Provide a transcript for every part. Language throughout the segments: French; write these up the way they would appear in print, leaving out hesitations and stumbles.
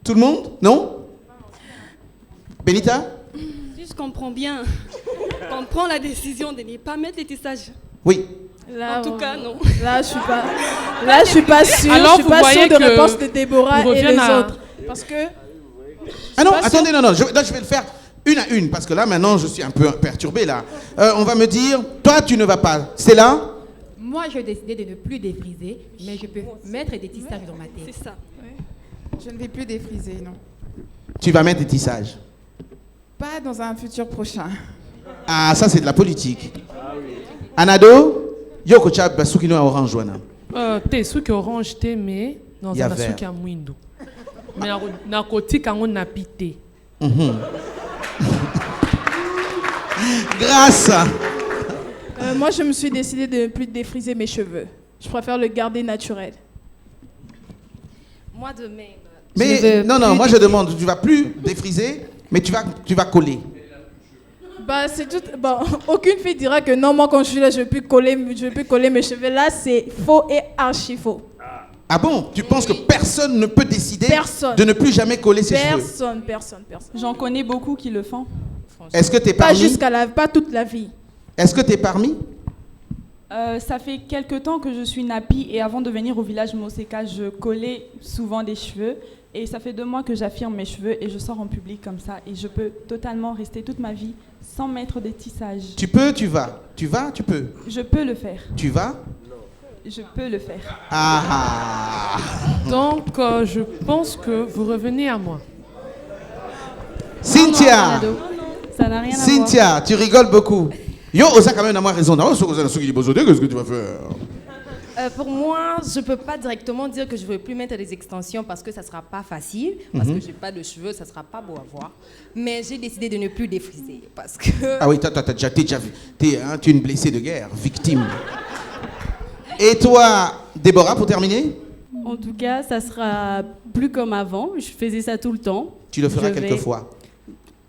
Tout le monde? Non? Benita? Si je comprends bien, on prend la décision de ne pas mettre les tissages. Oui. Là, en tout cas, non. Là, je suis pas sûre. Alors, je suis pas sûre de réponse de Déborah et les autres. Parce que... Ah non, attendez, non, je vais le faire une à une, parce que là, maintenant, je suis un peu perturbé, là. On va me dire, toi, tu ne vas pas. C'est là? Moi, j'ai décidé de ne plus défriser, mais je peux mettre des tissages dans ma tête. C'est ça. Je ne vais plus défriser, non. Tu vas mettre des tissages. Pas dans un futur prochain. Ah, ça, c'est de la politique. Anado, yoko chab basukino à orange wana. Te suki orange te mais dans Ya un vert. suki à mwindo. Mais na koti kango na pité. Grâce. Moi, je me suis décidée de ne plus défriser mes cheveux. Je préfère le garder naturel. Moi de même. Mais non, moi je demande, tu vas plus défriser, mais tu vas coller. Bah, c'est tout. Bon, aucune fille dira que non, moi quand je suis là, je vais plus coller mes cheveux. Là, c'est faux et archi faux. Ah bon? Tu penses que personne ne peut décider Personne. de ne plus jamais coller ses cheveux? Personne. J'en connais beaucoup qui le font. Est-ce que t'es Pas parmi? pas toute la vie. Est-ce que t'es parmi? Ça fait quelques temps que je suis nappie et avant de venir au village Moseka, je collais souvent des cheveux. Et ça fait 2 mois que j'affirme mes cheveux et je sors en public comme ça. Et je peux totalement rester toute ma vie sans mettre des tissages. Tu peux, tu vas. Tu vas, tu peux. Je peux le faire. Tu vas? Je peux le faire. Ah. Donc, je pense que vous revenez à moi. Cynthia. Ça n'a rien à voir. Cynthia, tu rigoles beaucoup. Yo, ça quand même a moins raison. Non, qu'est-ce que tu vas faire? Pour moi, je ne peux pas directement dire que je ne veux plus mettre des extensions parce que ça ne sera pas facile, parce que je n'ai pas de cheveux, ça ne sera pas beau à voir. Mais j'ai décidé de ne plus défriser parce que... Ah oui, t'es déjà vu. Tu es une blessée de guerre, victime. Et toi, Déborah, pour terminer? En tout cas, ça sera plus comme avant. Je faisais ça tout le temps. Tu le feras quelquefois.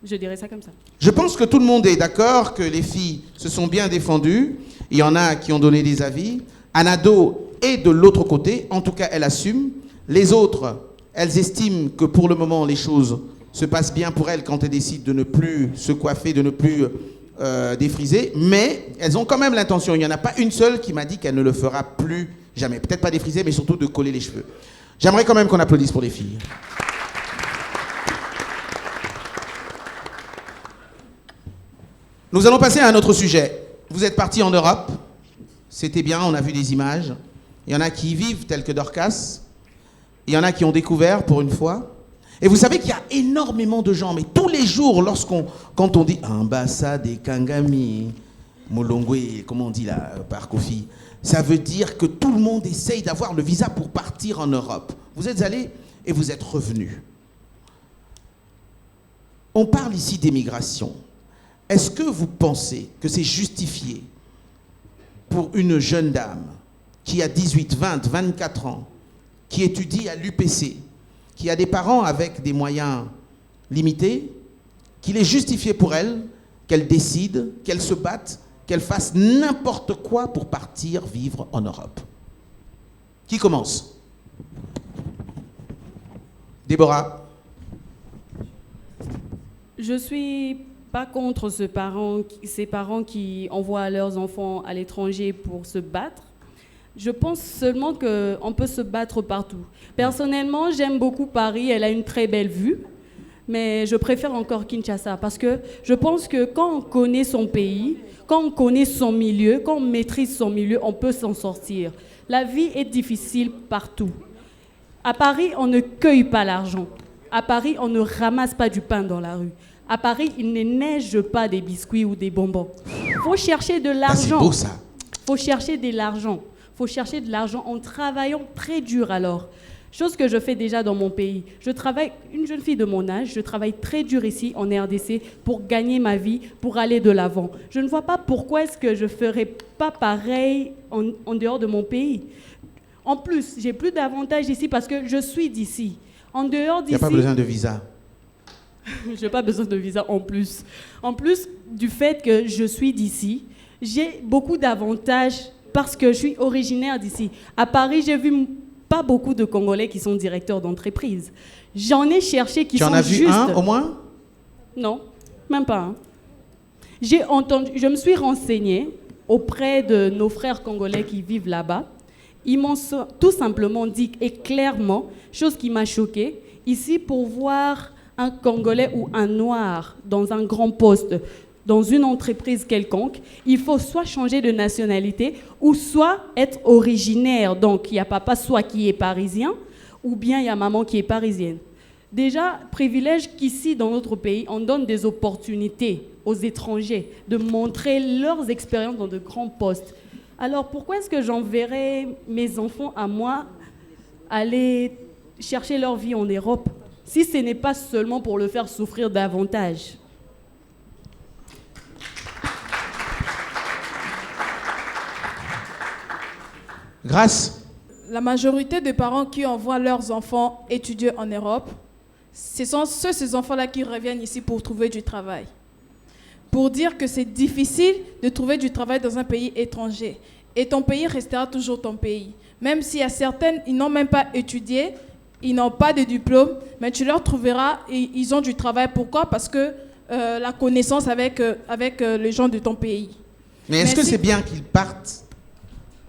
Je dirais ça comme ça. Je pense que tout le monde est d'accord que les filles se sont bien défendues. Il y en a qui ont donné des avis. Anado est de l'autre côté. En tout cas, elle assume. Les autres, elles estiment que pour le moment, les choses se passent bien pour elles quand elles décident de ne plus se coiffer, de ne plus défriser. Mais elles ont quand même l'intention. Il n'y en a pas une seule qui m'a dit qu'elle ne le fera plus jamais. Peut-être pas défriser, mais surtout de coller les cheveux. J'aimerais quand même qu'on applaudisse pour les filles. Nous allons passer à un autre sujet. Vous êtes partis en Europe. C'était bien, on a vu des images. Il y en a qui y vivent, tels que Dorcas. Il y en a qui ont découvert pour une fois. Et vous savez qu'il y a énormément de gens, mais tous les jours, quand on dit ambassade et Kangami, Molongwe, comment on dit là, par Kofi, ça veut dire que tout le monde essaye d'avoir le visa pour partir en Europe. Vous êtes allés et vous êtes revenus. On parle ici d'émigration. Est-ce que vous pensez que c'est justifié pour une jeune dame qui a 18, 20, 24 ans, qui étudie à l'UPC, qui a des parents avec des moyens limités, qu'il est justifié pour elle qu'elle décide, qu'elle se batte, qu'elle fasse n'importe quoi pour partir vivre en Europe? Qui commence? Déborah? Je suis pas contre ces parents qui envoient leurs enfants à l'étranger pour se battre. Je pense seulement qu'on peut se battre partout. Personnellement, j'aime beaucoup Paris, elle a une très belle vue, mais je préfère encore Kinshasa parce que je pense que quand on connaît son pays, quand on connaît son milieu, quand on maîtrise son milieu, on peut s'en sortir. La vie est difficile partout. À Paris, on ne cueille pas l'argent. À Paris, on ne ramasse pas du pain dans la rue. À Paris, il ne neige pas des biscuits ou des bonbons. Il faut chercher de l'argent. Ah, c'est beau ça. Il faut chercher de l'argent. Il faut chercher de l'argent en travaillant très dur alors. Chose que je fais déjà dans mon pays. Je travaille, une jeune fille de mon âge, je travaille très dur ici en RDC pour gagner ma vie, pour aller de l'avant. Je ne vois pas pourquoi est-ce que je ne ferais pas pareil en dehors de mon pays. En plus, j'ai plus d'avantages ici parce que je suis d'ici. En dehors d'ici... Il n'y a pas besoin de visa. Je n'ai pas besoin de visa en plus. En plus du fait que je suis d'ici, j'ai beaucoup d'avantages parce que je suis originaire d'ici. À Paris, j'ai vu pas beaucoup de Congolais qui sont directeurs d'entreprise. J'en ai cherché qui sont Tu en as vu juste... un au moins? Non, même pas un. Je me suis renseignée auprès de nos frères congolais qui vivent là-bas. Ils m'ont tout simplement dit, et clairement, chose qui m'a choquée, ici pour voir un Congolais ou un Noir dans un grand poste, dans une entreprise quelconque, il faut soit changer de nationalité ou soit être originaire. Donc, il y a papa soit qui est parisien ou bien il y a maman qui est parisienne. Déjà, privilège qu'ici, dans notre pays, on donne des opportunités aux étrangers de montrer leurs expériences dans de grands postes. Alors, pourquoi est-ce que j'enverrais mes enfants à moi aller chercher leur vie en Europe si ce n'est pas seulement pour le faire souffrir davantage? Grâce. La majorité des parents qui envoient leurs enfants étudier en Europe, ce sont ces enfants-là qui reviennent ici pour trouver du travail. Pour dire que c'est difficile de trouver du travail dans un pays étranger. Et ton pays restera toujours ton pays. Même s'il y a certaines, ils n'ont même pas étudié, ils n'ont pas de diplôme, mais tu leur trouveras, et ils ont du travail. Pourquoi? Parce que la connaissance avec les gens de ton pays. Mais est-ce que c'est bien qu'ils partent?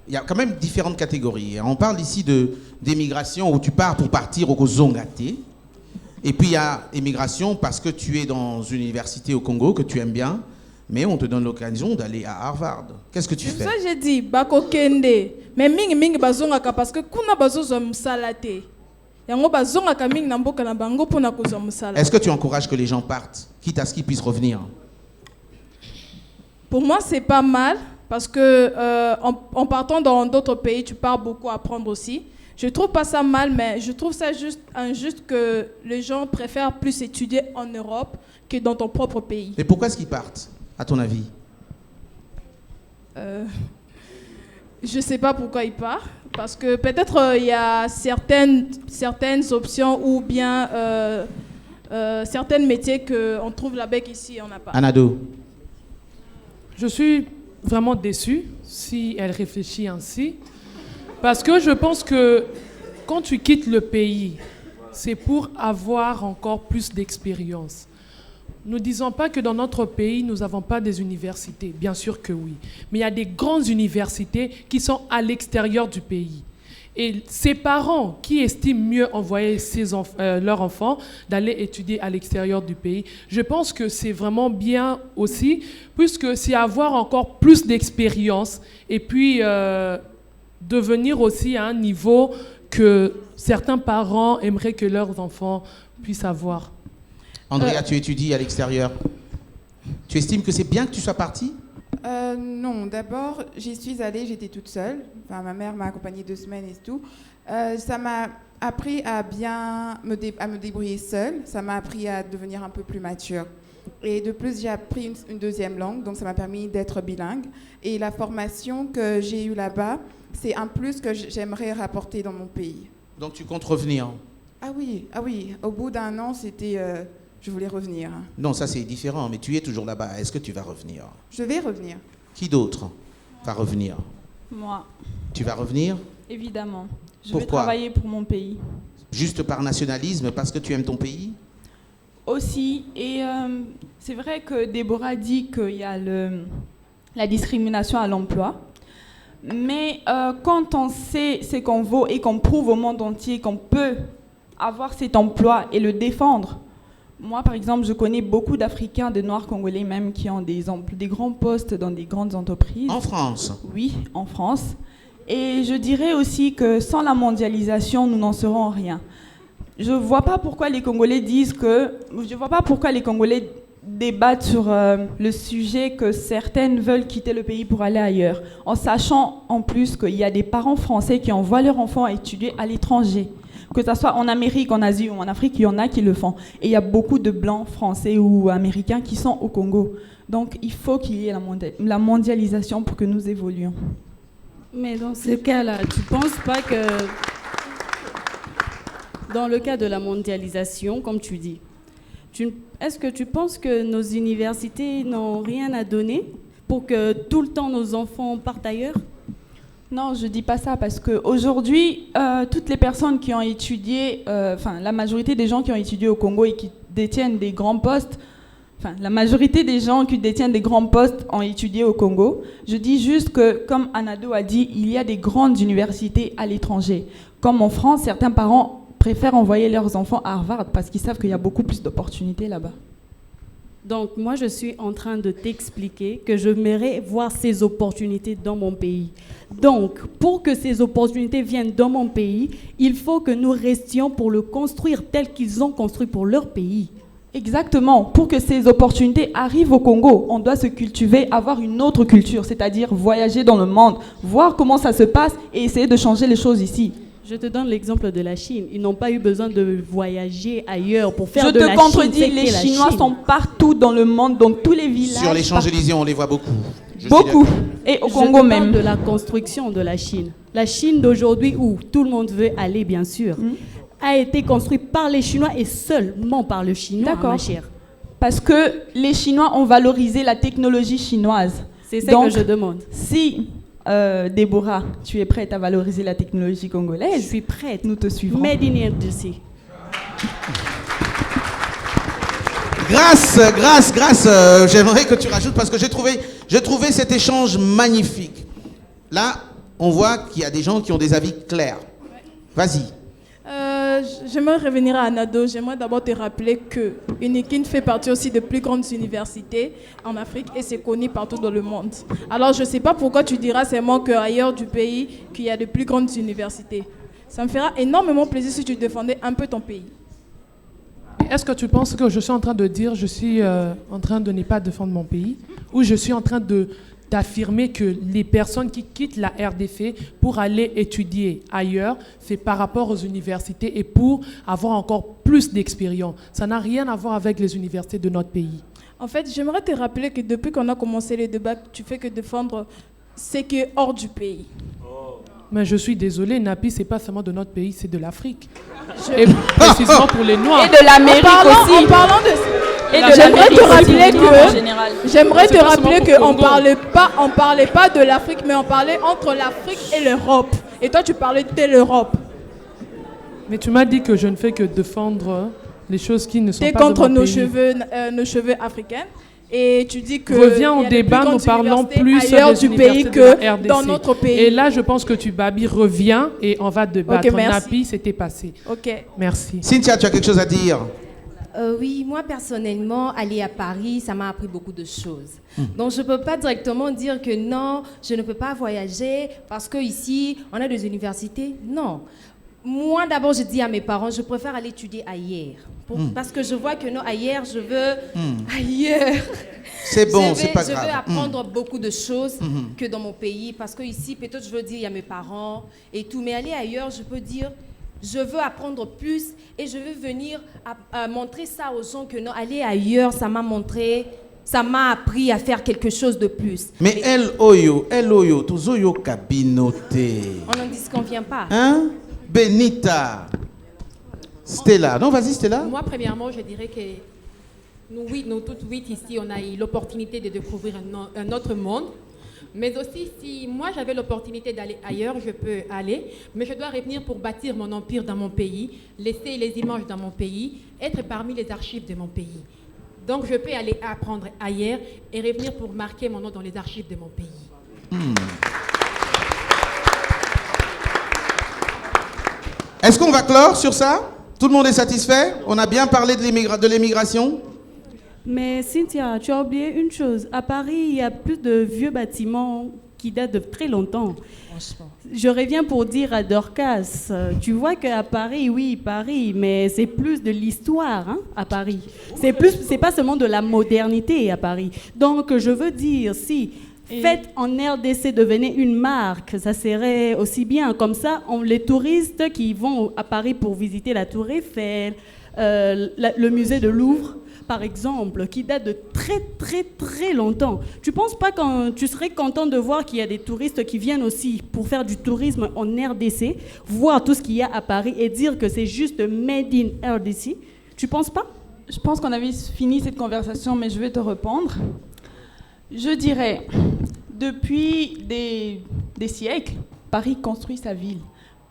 Il y a quand même différentes catégories. On parle ici d'émigration où tu pars pour partir au Zongaté. Et puis il y a émigration parce que tu es dans une université au Congo que tu aimes bien, mais on te donne l'occasion d'aller à Harvard. Qu'est-ce que tu fais? C'est ça que j'ai dit, bako kende. Mais mingi bazongaka parce que kuna bazozo musalate. Yango bazongaka mingi na mboka na bango pona kozwa musala. Est-ce que tu encourages que les gens partent, quitte à ce qu'ils puissent revenir? Pour moi, c'est pas mal parce que en partant dans d'autres pays, tu pars beaucoup apprendre aussi. Je trouve pas ça mal, mais je trouve ça juste injuste que les gens préfèrent plus étudier en Europe que dans ton propre pays. Et pourquoi est-ce qu'ils partent, à ton avis? Je sais pas pourquoi ils partent. Parce que peut-être il y a certaines options ou bien certains métiers qu'on trouve là-bas qu'ici on n'a pas. Anado. Je suis vraiment déçue si elle réfléchit ainsi. Parce que je pense que quand tu quittes le pays, c'est pour avoir encore plus d'expérience. Nous ne disons pas que dans notre pays, nous n'avons pas des universités. Bien sûr que oui. Mais il y a des grandes universités qui sont à l'extérieur du pays. Et ces parents qui estiment mieux envoyer leurs enfants d'aller étudier à l'extérieur du pays, je pense que c'est vraiment bien aussi, puisque c'est avoir encore plus d'expérience et puis devenir aussi à un niveau que certains parents aimeraient que leurs enfants puissent avoir. Andrea, tu étudies à l'extérieur. Tu estimes que c'est bien que tu sois partie? Non, d'abord, j'y suis allée, j'étais toute seule. Enfin, ma mère m'a accompagnée 2 semaines et tout. Ça m'a appris à bien me débrouiller seule. Ça m'a appris à devenir un peu plus mature. Et de plus, j'ai appris une deuxième langue, donc ça m'a permis d'être bilingue. Et la formation que j'ai eue là-bas, c'est un plus que j'aimerais rapporter dans mon pays. Donc tu comptes revenir? Ah oui. Au bout d'1 an, c'était... je voulais revenir. Non, ça c'est différent, mais tu es toujours là-bas. Est-ce que tu vas revenir? Je vais revenir. Qui d'autre va revenir? Moi, Tu vas revenir? évidemment. Je vais Pourquoi? travailler pour mon pays. Juste par nationalisme, parce que tu aimes ton pays? Aussi, et c'est vrai que Déborah dit qu'il y a la discrimination à l'emploi. Mais quand on sait ce qu'on vaut et qu'on prouve au monde entier qu'on peut avoir cet emploi et le défendre, moi par exemple, je connais beaucoup d'Africains, de Noirs congolais même, qui ont des grands postes dans des grandes entreprises. En France? Oui, en France. Et je dirais aussi que sans la mondialisation, nous n'en serons rien. Je ne vois pas pourquoi les Congolais débattent sur le sujet que certaines veulent quitter le pays pour aller ailleurs, en sachant en plus qu'il y a des parents français qui envoient leurs enfants à étudier à l'étranger. Que ce soit en Amérique, en Asie ou en Afrique, il y en a qui le font. Et il y a beaucoup de Blancs, Français ou Américains qui sont au Congo. Donc il faut qu'il y ait la mondialisation pour que nous évoluions. Mais dans ce cas-là, tu ne penses pas que dans le cas de la mondialisation, comme tu dis, est-ce que tu penses que nos universités n'ont rien à donner pour que tout le temps nos enfants partent ailleurs? Non, je dis pas ça parce qu'aujourd'hui, toutes les personnes qui ont étudié, la majorité des gens qui ont étudié au Congo et qui détiennent des grands postes, la majorité des gens qui détiennent des grands postes ont étudié au Congo. Je dis juste que, comme Anado a dit, il y a des grandes universités à l'étranger. Comme en France, certains parents préfèrent envoyer leurs enfants à Harvard parce qu'ils savent qu'il y a beaucoup plus d'opportunités là-bas. Donc, moi, je suis en train de t'expliquer que je j'aimerais voir ces opportunités dans mon pays. Donc, pour que ces opportunités viennent dans mon pays, il faut que nous restions pour le construire tel qu'ils ont construit pour leur pays. Exactement. Pour que ces opportunités arrivent au Congo, on doit se cultiver, avoir une autre culture, c'est-à-dire voyager dans le monde, voir comment ça se passe et essayer de changer les choses ici. Je te donne l'exemple de la Chine. Ils n'ont pas eu besoin de voyager ailleurs pour faire de la Chine. Je te contredis, les Chinois sont partout dans le monde, dans tous les villages. Sur les Champs-Élysées, on les voit beaucoup. Beaucoup. Et au Congo même. Je te parle de la construction de la Chine. La Chine d'aujourd'hui, où tout le monde veut aller, bien sûr, a été construite par les Chinois et seulement par le Chinois, ma chère. Parce que les Chinois ont valorisé la technologie chinoise. C'est ça que je demande. Si... Déborah, tu es prête à valoriser la technologie congolaise? Je suis prête. Nous te suivrons. Made in RDC. Grâce, j'aimerais que tu rajoutes parce que j'ai trouvé cet échange magnifique. Là, on voit qu'il y a des gens qui ont des avis clairs. Vas-y. J'aimerais revenir à Anado. J'aimerais d'abord te rappeler que UNIKIN fait partie aussi des plus grandes universités en Afrique et c'est connu partout dans le monde. Alors je ne sais pas pourquoi tu diras seulement qu'ailleurs du pays qu'il y a de plus grandes universités. Ça me fera énormément plaisir si tu défendais un peu ton pays. Est-ce que tu penses que je suis en train de dire je suis en train de ne pas défendre mon pays ou je suis en train d'affirmer que les personnes qui quittent la RDC pour aller étudier ailleurs, c'est par rapport aux universités et pour avoir encore plus d'expérience. Ça n'a rien à voir avec les universités de notre pays. En fait, j'aimerais te rappeler que depuis qu'on a commencé les débats, tu fais que défendre ce qui est hors du pays. Mais je suis désolée, Napi, c'est pas seulement de notre pays, c'est de l'Afrique. Et précisément pour les Noirs. Et de l'Amérique aussi. En parlant de... J'aimerais te rappeler qu'on ne parlait pas de l'Afrique, mais on parlait entre l'Afrique et l'Europe. Et toi, tu parlais de l'Europe. Mais tu m'as dit que je ne fais que défendre les choses qui ne sont pas de contre mon pays. nos cheveux africains. Et tu dis que... Reviens au débat, nous parlons plus ailleurs des du pays que que dans notre pays. Et là, je pense que tu babilles. Reviens et on va débattre. Okay, Napi, c'était passé. Ok. Merci. Cynthia, tu as quelque chose à dire? Oui, moi personnellement, aller à Paris, ça m'a appris beaucoup de choses. Donc je ne peux pas directement dire que non, je ne peux pas voyager parce qu'ici, on a des universités. Non. Moi, d'abord, je dis à mes parents, je préfère aller étudier ailleurs. Parce que je vois que non, ailleurs, je veux... Ailleurs. C'est bon, c'est pas grave. Je veux apprendre beaucoup de choses que dans mon pays. Parce qu'ici, peut-être, je veux dire, il y a mes parents et tout. Mais aller ailleurs, je peux dire... Je veux apprendre plus et je veux venir à montrer ça aux gens que non, aller ailleurs, ça m'a montré, ça m'a appris à faire quelque chose de plus. Mais El Oyo, tous Oyo kabinoté. On n'en dit qu'on vient pas. Hein? Benita. Stella. Non, vas-y, Stella. Moi, premièrement, je dirais que nous toutes huit ici, on a eu l'opportunité de découvrir un autre monde. Mais aussi, si moi j'avais l'opportunité d'aller ailleurs, je peux aller, mais je dois revenir pour bâtir mon empire dans mon pays, laisser les images dans mon pays, être parmi les archives de mon pays. Donc je peux aller apprendre ailleurs et revenir pour marquer mon nom dans les archives de mon pays. Est-ce qu'on va clore sur ça? Tout le monde est satisfait? On a bien parlé de l'émigration? Mais Cynthia, tu as oublié une chose. À Paris, il y a plus de vieux bâtiments qui datent de très longtemps. Franchement. Je reviens pour dire à Dorcas, tu vois qu'à Paris, oui, Paris, mais c'est plus de l'histoire à Paris. C'est pas seulement de la modernité à Paris. Donc, je veux dire, si faites en RDC devenait une marque, ça serait aussi bien. Comme ça, les touristes qui vont à Paris pour visiter la Tour Eiffel, le musée de Louvre, par exemple, qui date de très, très, très longtemps. Tu ne penses pas que tu serais content de voir qu'il y a des touristes qui viennent aussi pour faire du tourisme en RDC, voir tout ce qu'il y a à Paris et dire que c'est juste made in RDC? Tu ne penses pas? Je pense qu'on avait fini cette conversation, mais je vais te répondre. Je dirais, depuis des siècles, Paris construit sa ville.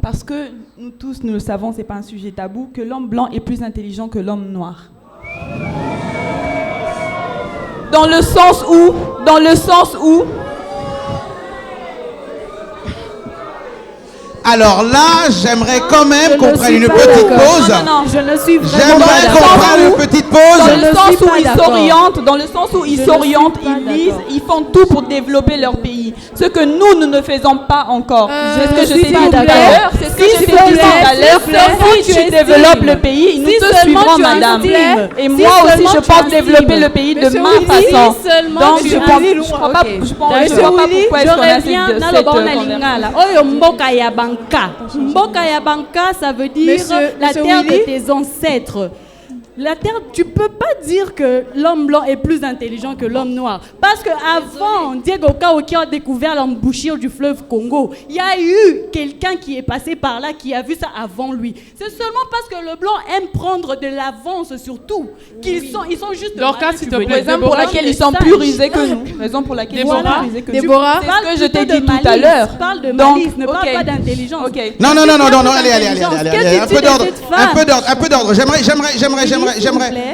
Parce que nous tous, nous le savons, ce n'est pas un sujet tabou, que l'homme blanc est plus intelligent que l'homme noir. Dans le sens où... Alors là, j'aimerais quand même qu'on prenne une petite pause. Non, je ne suis vraiment J'aimerais pas qu'on d'accord. prenne une petite pause. Dans le sens où ils s'orientent, ils lisent, ils font tout pour développer leur pays. Ce que nous ne faisons pas encore. C'est ce que je t'ai dit tout à l'heure. C'est ce que je t'ai dit tout à l'heure. Si tu développes le pays, nous te suivrons, madame. Et moi aussi, je pense développer le pays de ma façon. Donc, je ne vois pas pourquoi est-ce qu'on a cette conversation. Mboka ya banka, ça veut dire la terre de tes ancêtres. La terre, tu peux pas dire que l'homme blanc est plus intelligent que l'homme noir. Parce que avant Diego Cao qui a découvert l'embouchure du fleuve Congo, il y a eu quelqu'un qui est passé par là qui a vu ça avant lui. C'est seulement parce que le blanc aime prendre de l'avance sur tout qu'ils sont juste... Dorcas, s'il te plaît. Raison pour laquelle ils sont plus rusés que nous. Raison pour laquelle ils sont plus rusés que nous. Déborah, c'est ce que je t'ai dit tout à l'heure. Parle de malice, ne parle pas d'intelligence. Non, allez, un peu d'ordre.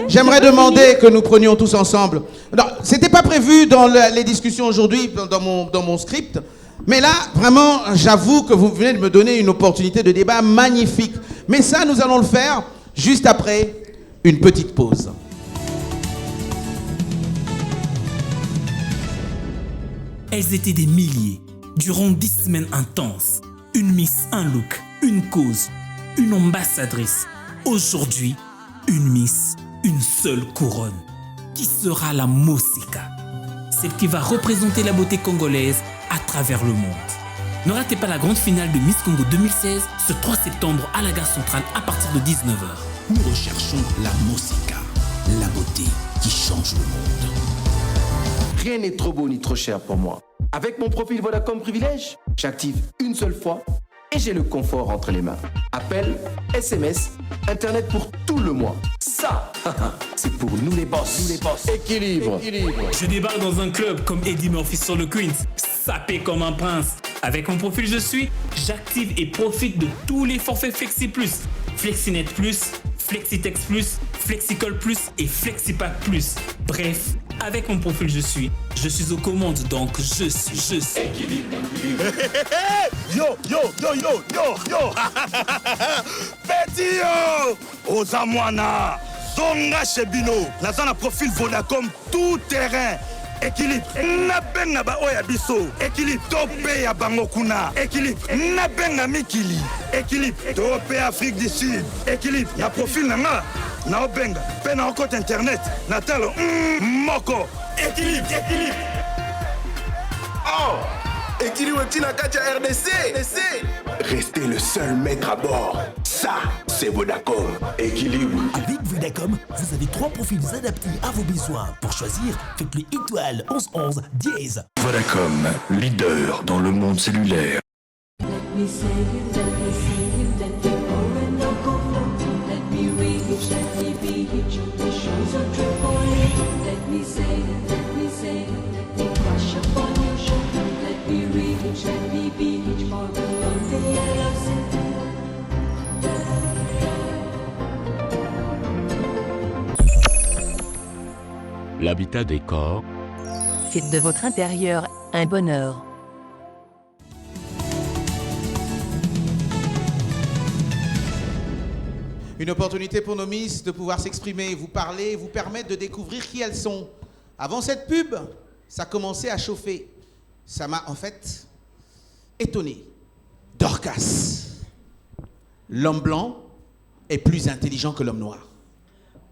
J'aimerais demander que nous prenions tous ensemble. Non, c'était pas prévu dans les discussions aujourd'hui, dans mon script. Mais là, vraiment, j'avoue que vous venez de me donner une opportunité de débat magnifique. Mais ça, nous allons le faire juste après une petite pause. Elles étaient des milliers, durant 10 semaines intenses. Une miss, un look, une cause, une ambassadrice. Aujourd'hui, une miss, une seule couronne. Qui sera la Moseka? Celle qui va représenter la beauté congolaise à travers le monde. Ne ratez pas la grande finale de Miss Congo 2016 ce 3 septembre à la gare centrale à partir de 19h. Nous recherchons la Moseka, la beauté qui change le monde. Rien n'est trop beau ni trop cher pour moi. Avec mon profil Vodacom Privilège, j'active une seule fois et j'ai le confort entre les mains. Appel, SMS, Internet pour tout le mois. Ça, c'est pour nous les boss. Équilibre. Je débarque dans un club comme Eddie Murphy sur le Queens, sapé comme un prince. Avec mon profil j'active et profite de tous les forfaits Flexi Plus, FlexiNet Plus, FlexiTex Plus, FlexiCall Plus et FlexiPack Plus. Bref, avec mon profil je suis aux commandes, donc je suis. Yo Petit yo Ozamwana Zonga Chebino Naza na profil Vodacom tout terrain. Équilibre. Nabenga ba oya biso. Équilibre. Topé ya bangokuna. Équilibre. Nabenga mikili. Équilibre. Topé Afrique du Sud. Équilibre. Na profil nanga. Na obenga. Pe na compte internet. Na talo. Moko. Équilibre. Oh! Équilibre Tina Katia RDC. Restez le seul maître à bord. Ça, c'est Vodacom. Équilibre. Avec Vodacom, vous avez 3 profils adaptés à vos besoins. Pour choisir, faites-le étoile 1111 dièse. Vodacom, leader dans le monde cellulaire. L'habitat des corps. Faites de votre intérieur un bonheur. Une opportunité pour nos miss de pouvoir s'exprimer, vous parler, vous permettre de découvrir qui elles sont. Avant cette pub, ça commençait à chauffer. Ça m'a en fait étonné. Dorcas, l'homme blanc est plus intelligent que l'homme noir.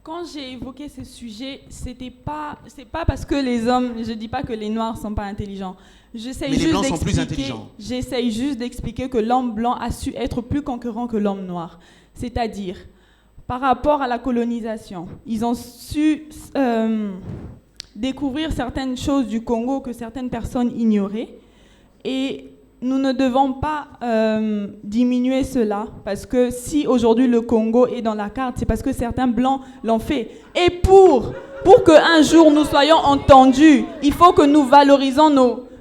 Quand j'ai évoqué ce sujet, c'est pas parce que les hommes, je dis pas que les noirs sont pas intelligents. Mais les blancs sont plus intelligents. J'essaye juste d'expliquer que l'homme blanc a su être plus conquérant que l'homme noir. C'est-à-dire, par rapport à la colonisation, ils ont su découvrir certaines choses du Congo que certaines personnes ignoraient. Et nous ne devons pas diminuer cela, parce que si aujourd'hui le Congo est dans la carte, c'est parce que certains blancs l'ont fait. Et pour qu'un jour nous soyons entendus, il faut que nous valorisons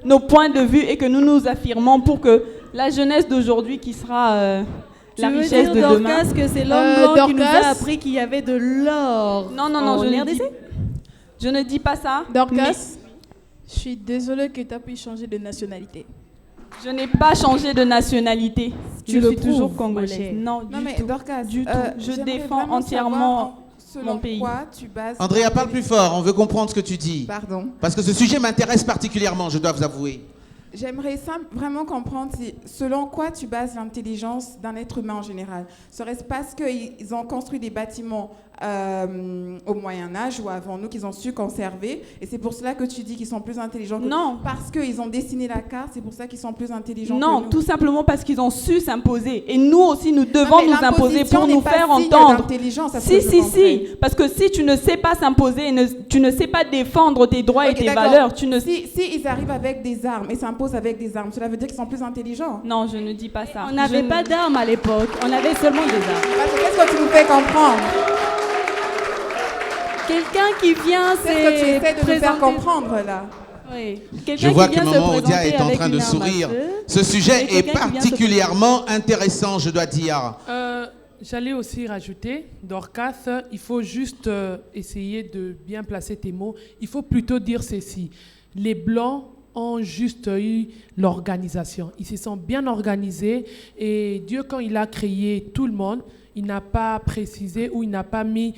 nos points de vue et que nous nous affirmons pour que la jeunesse d'aujourd'hui qui sera la Tu veux richesse dire, de demain. Dorcas, que c'est l'homme blanc qui nous a appris qu'il y avait de l'or Non, en je RDC? Je ne dis pas ça. Dorcas, je suis désolée que tu as pu changer de nationalité. Je n'ai pas changé de nationalité. Tu je le suis toujours prouves, congolaise. Non, Non, mais du tout. Dorcas, Du tout. Je j'aimerais défends vraiment entièrement savoir mon pays. Quoi tu bases Andrea, parle plus fort, on veut comprendre ce que tu dis. Pardon. Parce que ce sujet m'intéresse particulièrement, je dois vous avouer. J'aimerais vraiment comprendre selon quoi tu bases l'intelligence d'un être humain en général. Serait-ce parce qu'ils ont construit des bâtiments au Moyen-Âge ou avant nous, qu'ils ont su conserver, et c'est pour cela que tu dis qu'ils sont plus intelligents que nous? Non. Parce qu'ils ont dessiné la carte, c'est pour ça qu'ils sont plus intelligents Non, que nous? tout simplement parce qu'ils ont su s'imposer. Et nous aussi, nous devons mais nous imposer l'imposition pour n'est nous pas faire signe entendre. d'intelligence, à ce Si, que je si, comprenne. si. Parce que si tu ne sais pas s'imposer, tu ne sais pas défendre tes droits et Ok, tes d'accord. valeurs, tu ne... Si ils arrivent avec des armes et s'imposent avec des armes, cela veut dire qu'ils sont plus intelligents? Non, je ne dis pas ça. On n'avait pas d'armes à l'époque, on avait seulement des armes. Qu'est-ce que tu nous fais comprendre? Quelqu'un qui vient, C'est ce que tu essaies de nous faire comprendre là. Oui. Je vois que maman Odia est en train de sourire. Ce sujet est particulièrement intéressant, je dois dire. J'allais aussi rajouter, Dorcas, il faut juste essayer de bien placer tes mots. Il faut plutôt dire ceci. Les Blancs ont juste eu l'organisation. Ils se sont bien organisés et Dieu, quand il a créé tout le monde, il n'a pas précisé ou il n'a pas mis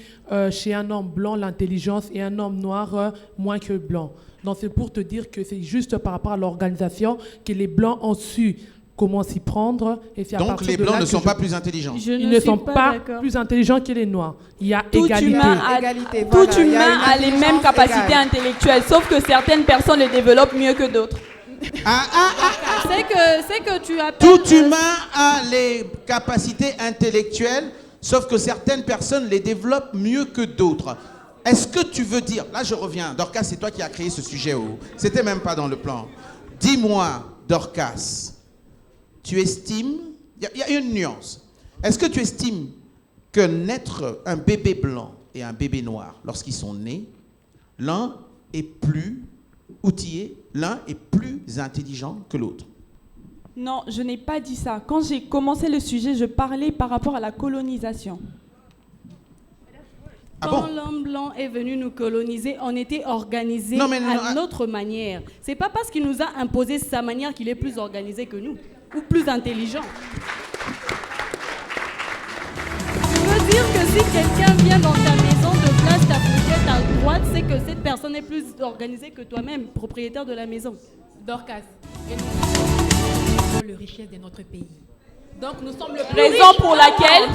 chez un homme blanc l'intelligence et un homme noir moins que blanc. Donc c'est pour te dire que c'est juste par rapport à l'organisation que les Blancs ont su comment s'y prendre. Et c'est à Donc partir les de Blancs là ne que sont pas plus intelligents. Ils ne sont pas plus intelligents que les Noirs. Il y a égalité. Tout humain a les mêmes capacités intellectuelles, sauf que certaines personnes les développent mieux que d'autres. C'est que tu as... Tout humain a les capacités intellectuelles, sauf que certaines personnes les développent mieux que d'autres. Est-ce que tu veux dire... Là, je reviens. Dorcas, c'est toi qui as créé ce sujet. C'était même pas dans le plan. Dis-moi, Dorcas, tu estimes... Il y a une nuance. Est-ce que tu estimes que naître un bébé blanc et un bébé noir, lorsqu'ils sont nés, l'un est plus outillé, l'un est plus intelligent que l'autre? Non, je n'ai pas dit ça. Quand j'ai commencé le sujet, je parlais par rapport à la colonisation. Quand l'homme blanc est venu nous coloniser, on était organisé à notre manière. C'est pas parce qu'il nous a imposé sa manière qu'il est plus organisé que nous, ou plus intelligent. Tu veux dire que si quelqu'un vient dans ta maison, te place ta fourchette à droite, c'est que cette personne est plus organisée que toi-même, propriétaire de la maison. Dorcas, et nous sommes le richesse de notre pays. Donc nous sommes le plus Raison riche. pour laquelle,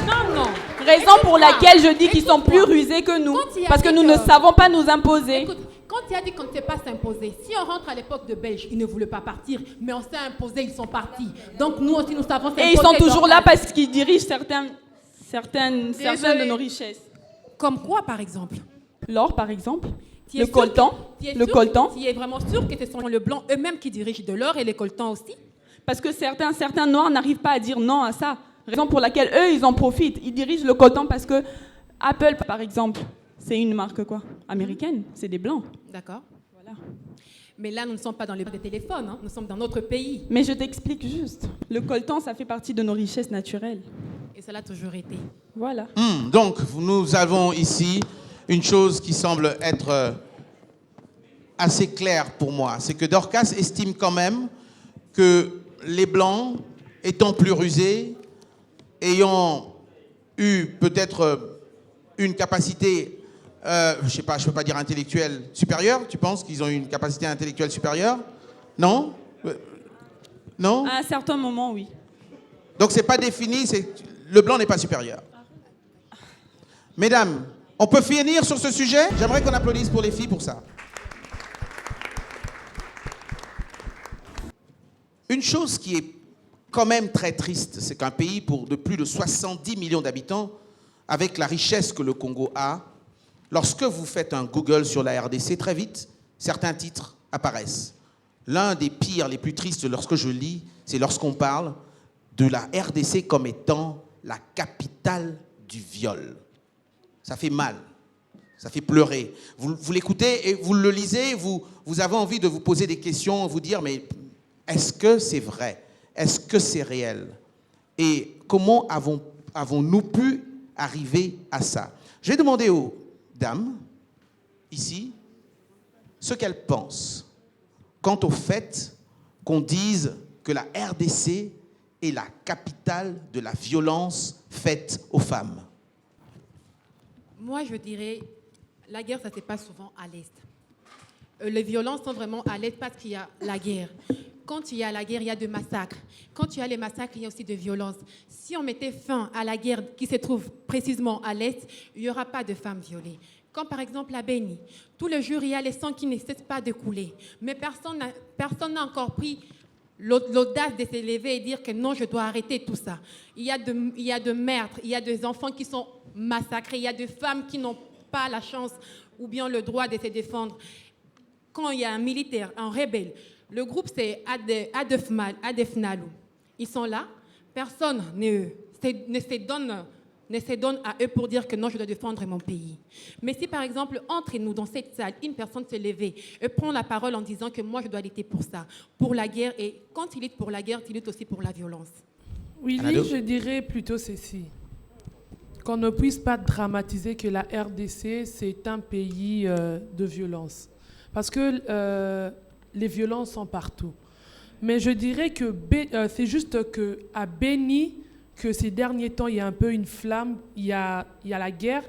raison pour laquelle je dis qu'ils sont plus rusés que nous, parce que nous ne savons pas nous imposer. Écoute, quand tu as dit qu'on ne sait pas s'imposer, si on rentre à l'époque de Belge, ils ne voulaient pas partir, mais on s'est imposé, ils sont partis. Donc nous aussi, nous savons s'imposer. Et ils sont toujours là parce qu'ils dirigent certaines de nos richesses. Comme quoi, par exemple? L'or, par exemple. Le coltan. Le coltan. Tu es vraiment sûr que ce sont les Blancs eux-mêmes qui dirigent de l'or et les coltans aussi? Parce que certains Noirs n'arrivent pas à dire non à ça. Raison pour laquelle eux, ils en profitent. Ils dirigent le coltan parce que Apple, par exemple, c'est une marque quoi? Américaine. C'est des Blancs. D'accord. Voilà. Mais là, nous ne sommes pas dans les téléphones, hein. Nous sommes dans notre pays. Mais je t'explique juste. Le coltan, ça fait partie de nos richesses naturelles. Et cela a toujours été. Voilà. Donc, nous avons ici une chose qui semble être assez claire pour moi. C'est que Dorcas estime quand même que les Blancs, étant plus rusés, ayant eu peut-être une capacité, je sais pas, je ne peux pas dire intellectuelle supérieure, tu penses qu'ils ont eu une capacité intellectuelle supérieure? Non? Non? À un certain moment, oui. Donc c'est pas défini, le blanc n'est pas supérieur. Mesdames, on peut finir sur ce sujet? J'aimerais qu'on applaudisse pour les filles pour ça. Une chose qui est quand même très triste, c'est qu'un pays de plus de 70 millions d'habitants, avec la richesse que le Congo a, lorsque vous faites un Google sur la RDC, très vite, certains titres apparaissent. L'un des pires, les plus tristes lorsque je lis, c'est lorsqu'on parle de la RDC comme étant la capitale du viol. Ça fait mal, ça fait pleurer. Vous l'écoutez et vous le lisez, vous avez envie de vous poser des questions, vous dire, mais est-ce que c'est vrai? Est-ce que c'est réel? Et comment avons-nous pu arriver à ça? Je vais demander aux dames, ici, ce qu'elles pensent quant au fait qu'on dise que la RDC est la capitale de la violence faite aux femmes. Moi, je dirais, la guerre, ça ne se passe souvent à l'Est. Les violences sont vraiment à l'Est parce qu'il y a la guerre. Quand il y a la guerre, il y a des massacres. Quand il y a les massacres, il y a aussi des violences. Si on mettait fin à la guerre qui se trouve précisément à l'Est, il n'y aura pas de femmes violées. Comme par exemple à Beni, tous les jours, il y a les sangs qui ne cessent pas de couler. Mais personne n'a encore pris l'audace de s'élever et dire que non, je dois arrêter tout ça. Il y a de meurtres, il y a des enfants qui sont massacrés, il y a des femmes qui n'ont pas la chance ou bien le droit de se défendre. Quand il y a un militaire, un rebelle, le groupe c'est Adef-Nalu. Ils sont là, personne ne se donne à eux pour dire que non, je dois défendre mon pays. Mais si par exemple, entre nous dans cette salle, une personne se lève et prend la parole en disant que moi je dois lutter pour ça, pour la guerre, et quand il lutte pour la guerre, il lutte aussi pour la violence. Oui, je dirais plutôt ceci. Qu'on ne puisse pas dramatiser que la RDC, c'est un pays de violence. Parce que les violences sont partout. Mais je dirais que c'est juste qu'à Beni, que ces derniers temps, il y a un peu une flamme, il y a la guerre.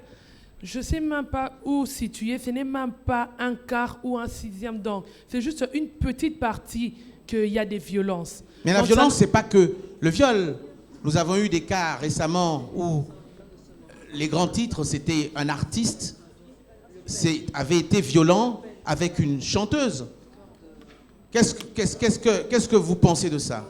Je ne sais même pas où situer, ce n'est même pas un quart ou un sixième. Donc, c'est juste une petite partie qu'il y a des violences. Mais la violence, ce n'est pas que le viol. Nous avons eu des cas récemment où les grands titres, c'était un artiste avait été violent avec une chanteuse. Qu'est-ce que vous pensez de ça?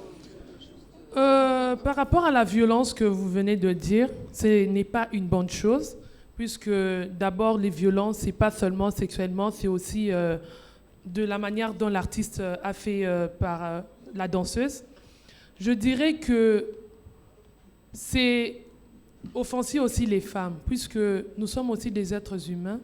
Par rapport à la violence que vous venez de dire, ce n'est pas une bonne chose, puisque d'abord les violences, ce n'est pas seulement sexuellement, c'est aussi de la manière dont l'artiste a fait par la danseuse. Je dirais que c'est offensif aussi les femmes, puisque nous sommes aussi des êtres humains.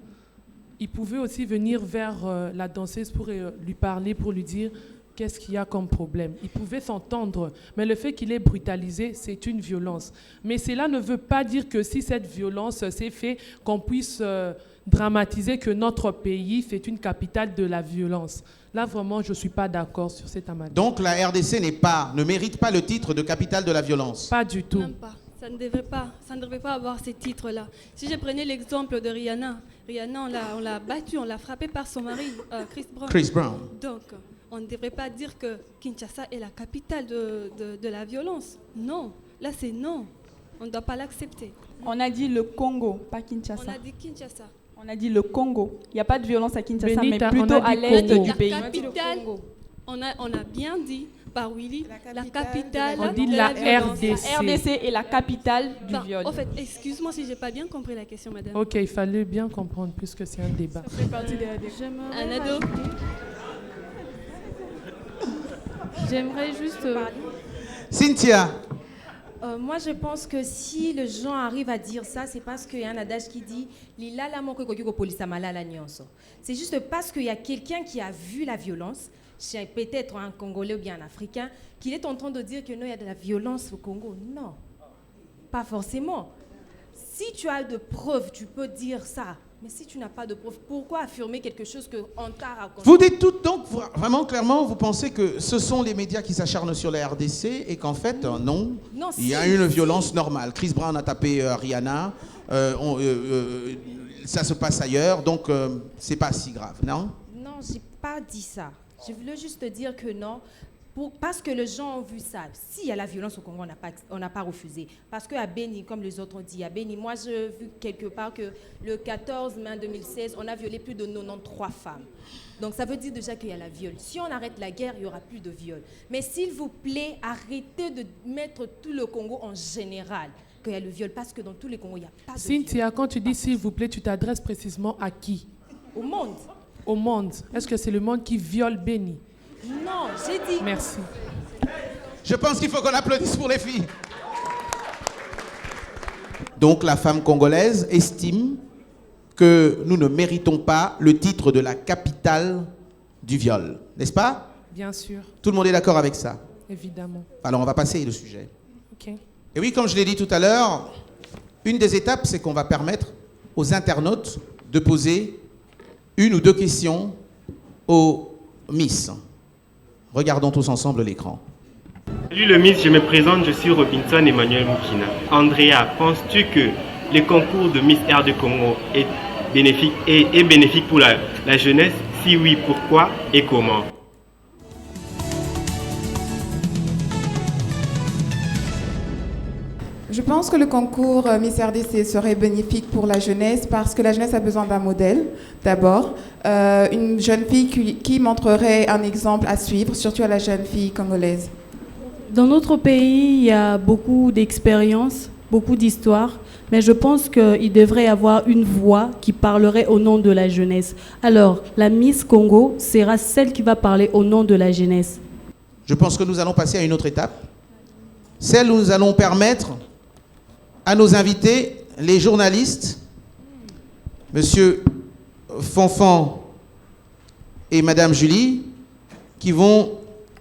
Ils pouvaient aussi venir vers la danseuse pour lui parler, pour lui dire qu'est-ce qu'il y a comme problème. Ils pouvaient s'entendre, mais le fait qu'il est brutalisé, c'est une violence. Mais cela ne veut pas dire que si cette violence s'est faite, qu'on puisse dramatiser que notre pays, c'est une capitale de la violence. Là, vraiment, je ne suis pas d'accord sur cette amalgame. Donc la RDC ne mérite pas le titre de capitale de la violence? Pas du tout. Même pas. Ça ne devrait pas avoir ces titres-là. Si je prenais l'exemple de Rihanna, on l'a battue, on l'a frappée par son mari, Chris Brown. Donc, on ne devrait pas dire que Kinshasa est la capitale de la violence. Non, là c'est non. On ne doit pas l'accepter. On a dit le Congo, pas Kinshasa. On a dit Kinshasa. On a dit le Congo. Il n'y a pas de violence à Kinshasa, Benita, mais plutôt à l'est du pays. La capitale, on a bien dit par Willy, la capitale on dit de la violence. RDC. La RDC est la capitale du viol. En fait, excuse-moi si je n'ai pas bien compris la question, madame. Ok, il fallait bien comprendre puisque c'est un débat. Ça fait partie des Un ado. J'aimerais juste... Cynthia. Moi, je pense que si les gens arrivent à dire ça, c'est parce qu'il y a un adage qui dit c'est juste parce qu'il y a quelqu'un qui a vu la violence, peut-être un Congolais ou bien un Africain, qu'il est en train de dire que non, il y a de la violence au Congo. Non, pas forcément. Si tu as de preuves, tu peux dire ça. Mais si tu n'as pas de preuves, pourquoi affirmer quelque chose qu'on t'a raconté? Vous dites tout, donc, vraiment clairement, vous pensez que ce sont les médias qui s'acharnent sur la RDC et qu'en fait, non, il y a une violence normale. Chris Brown a tapé Rihanna, ça se passe ailleurs, donc c'est pas si grave, non? Non, j'ai pas dit ça. Je voulais juste dire que non. Parce que les gens ont vu ça. S'il y a la violence au Congo, on n'a pas refusé. Parce qu'à Beni, comme les autres ont dit, à Beni, moi j'ai vu quelque part que le 14 mai 2016, on a violé plus de 93 femmes. Donc ça veut dire déjà qu'il y a la viol. Si on arrête la guerre, il n'y aura plus de viol. Mais s'il vous plaît, arrêtez de mettre tout le Congo en général qu'il y a le viol. Parce que dans tous les Congos, il n'y a pas de viol. Cynthia, quand tu dis s'il vous plaît, tu t'adresses précisément à qui? Au monde. Au monde. Est-ce que c'est le monde qui viole Beni? Non, j'ai dit... Merci. Je pense qu'il faut qu'on applaudisse pour les filles. Donc la femme congolaise estime que nous ne méritons pas le titre de la capitale du viol, n'est-ce pas? Bien sûr. Tout le monde est d'accord avec ça? Évidemment. Alors, on va passer le sujet. Ok. Et oui, comme je l'ai dit tout à l'heure, une des étapes, c'est qu'on va permettre aux internautes de poser une ou deux questions aux Miss. Regardons tous ensemble l'écran. Salut le Miss, je me présente, je suis Robinson Emmanuel Moukina. Andrea, penses-tu que le concours de Miss Air de Congo est bénéfique pour la jeunesse? Si oui, pourquoi et comment? Je pense que le concours Miss RDC serait bénéfique pour la jeunesse parce que la jeunesse a besoin d'un modèle, d'abord. Une jeune fille qui montrerait un exemple à suivre, surtout à la jeune fille congolaise. Dans notre pays, il y a beaucoup d'expériences, beaucoup d'histoires, mais je pense qu'il devrait y avoir une voix qui parlerait au nom de la jeunesse. Alors, la Miss Congo sera celle qui va parler au nom de la jeunesse. Je pense que nous allons passer à une autre étape, celle où nous allons permettre à nos invités, les journalistes, Monsieur Fonfon et Madame Julie, qui vont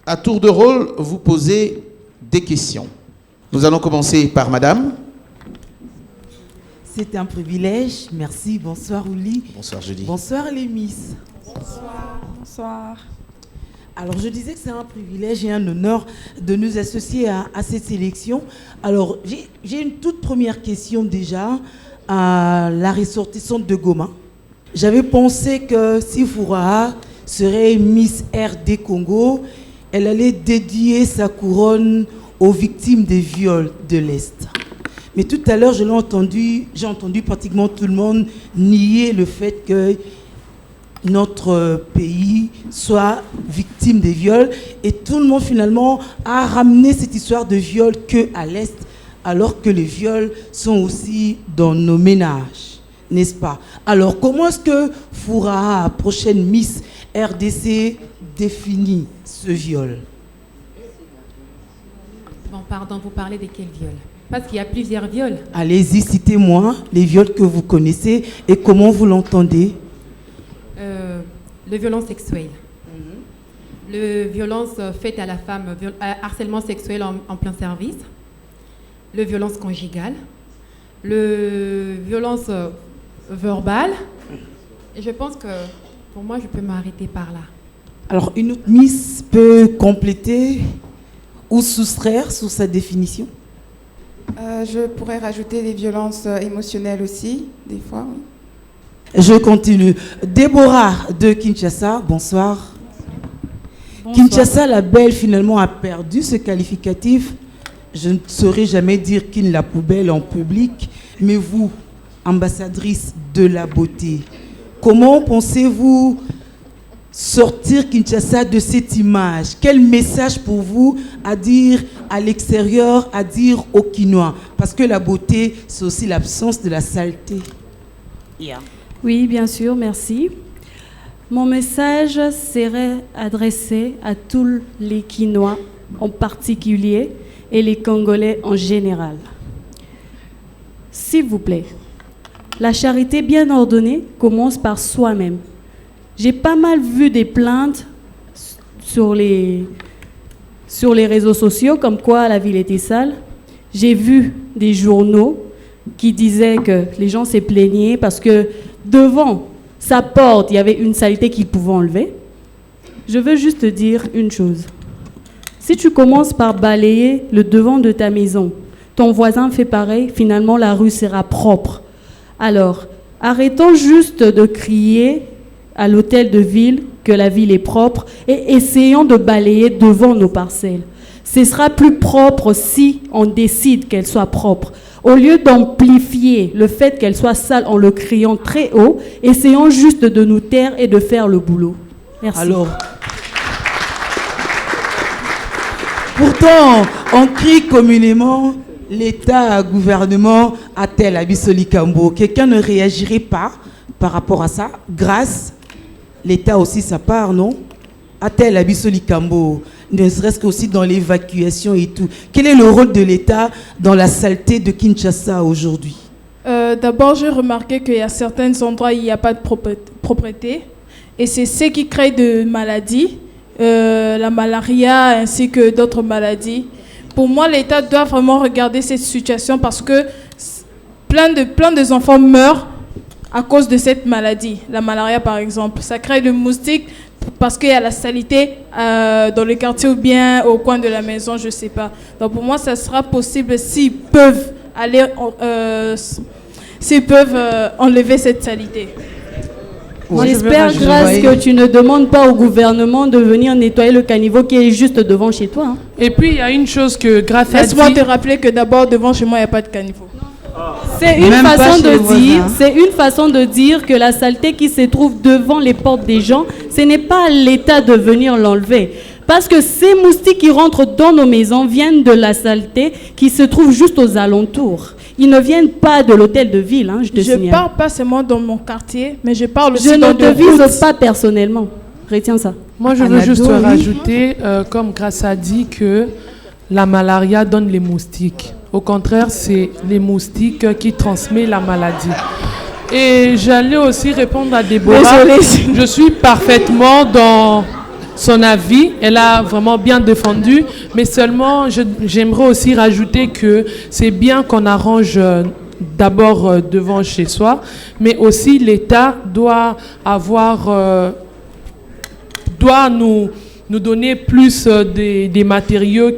à tour de rôle vous poser des questions. Nous allons commencer par Madame. C'est un privilège. Merci. Bonsoir Ouli. Bonsoir Julie. Bonsoir les Miss. Bonsoir. Bonsoir. Alors je disais que c'est un privilège et un honneur de nous associer à cette sélection. Alors j'ai une toute première question déjà à la ressortissante de Goma. J'avais pensé que si Furaha serait Miss RD Congo, elle allait dédier sa couronne aux victimes des viols de l'Est. Mais tout à l'heure, j'ai entendu pratiquement tout le monde nier le fait que notre pays soit victime des viols. Et tout le monde finalement a ramené cette histoire de viol qu'à l'Est, alors que les viols sont aussi dans nos ménages, n'est-ce pas? Alors comment est-ce que Furaha, prochaine Miss RDC, définit ce viol? Bon, pardon, vous parlez de quel viol? Parce qu'il y a plusieurs viols. Allez-y, citez-moi les viols que vous connaissez et comment vous l'entendez. Le violence sexuelle. Le violence faite à la femme, harcèlement sexuel en plein service. Le violence conjugale. Le violence verbale. Et je pense que pour moi, je peux m'arrêter par là. Alors, une autre Miss peut compléter ou soustraire sur sa définition? Je pourrais rajouter les violences émotionnelles aussi, des fois. Oui. Je continue. Déborah de Kinshasa, bonsoir. Bonsoir. Kinshasa, la belle, finalement, a perdu ce qualificatif. Je ne saurais jamais dire Kin la poubelle en public, mais vous, ambassadrice de la beauté, comment pensez-vous sortir Kinshasa de cette image? Quel message pour vous à dire à l'extérieur, à dire aux Kinois? Parce que la beauté, c'est aussi l'absence de la saleté. Yeah. Oui, bien sûr, merci. Mon message serait adressé à tous les Kinois en particulier et les Congolais en général. S'il vous plaît, la charité bien ordonnée commence par soi-même. J'ai pas mal vu des plaintes sur les réseaux sociaux comme quoi la ville était sale. J'ai vu des journaux qui disaient que les gens se plaignaient parce que devant sa porte, il y avait une saleté qu'ils pouvaient enlever. Je veux juste te dire une chose. Si tu commences par balayer le devant de ta maison, ton voisin fait pareil, finalement la rue sera propre. Alors, arrêtons juste de crier à l'hôtel de ville que la ville est propre et essayons de balayer devant nos parcelles. Ce sera plus propre si on décide qu'elle soit propre. Au lieu d'amplifier le fait qu'elle soit sale en le criant très haut, essayons juste de nous taire et de faire le boulot. Merci. Alors, pourtant, on crie communément l'État, gouvernement, a-t-elle Abissoli Kambo. Quelqu'un ne réagirait pas par rapport à ça, grâce l'État aussi sa part, non? A-t-elle Abissoli Kambo, ne serait-ce qu'aussi dans l'évacuation et tout. Quel est le rôle de l'État dans la saleté de Kinshasa aujourd'hui? D'abord, j'ai remarqué qu'il y a certains endroits où il n'y a pas de propreté. Et c'est ce qui crée de maladies. la malaria ainsi que d'autres maladies. Pour moi, l'État doit vraiment regarder cette situation parce que plein de enfants meurent à cause de cette maladie. La malaria, par exemple. Ça crée des moustiques parce qu'il y a la saleté dans le quartier ou bien au coin de la maison, je ne sais pas. Donc pour moi, ça sera possible s'ils peuvent enlever cette saleté. J'espère, Grâce, que tu ne demandes pas au gouvernement de venir nettoyer le caniveau qui est juste devant chez toi. Hein. Et puis, il y a une chose que Grâce a dit... Laisse-moi te rappeler que d'abord, devant chez moi, il n'y a pas de caniveau. C'est une façon de dire que la saleté qui se trouve devant les portes des gens, ce n'est pas à l'État de venir l'enlever. Parce que ces moustiques qui rentrent dans nos maisons viennent de la saleté qui se trouve juste aux alentours. Ils ne viennent pas de l'hôtel de ville, hein, je te signale. Je parle pas seulement dans mon quartier, mais je parle aussi dans dans Je ne te vise pas personnellement. Retiens ça. Moi, je veux juste rajouter, comme Grâce a dit, que la malaria donne les moustiques. Au contraire, c'est les moustiques qui transmettent la maladie. Et j'allais aussi répondre à Déborah. Je suis parfaitement dans son avis. Elle a vraiment bien défendu. Mais seulement, j'aimerais aussi rajouter que c'est bien qu'on arrange d'abord devant chez soi. Mais aussi, l'État doit nous donner plus des matériaux.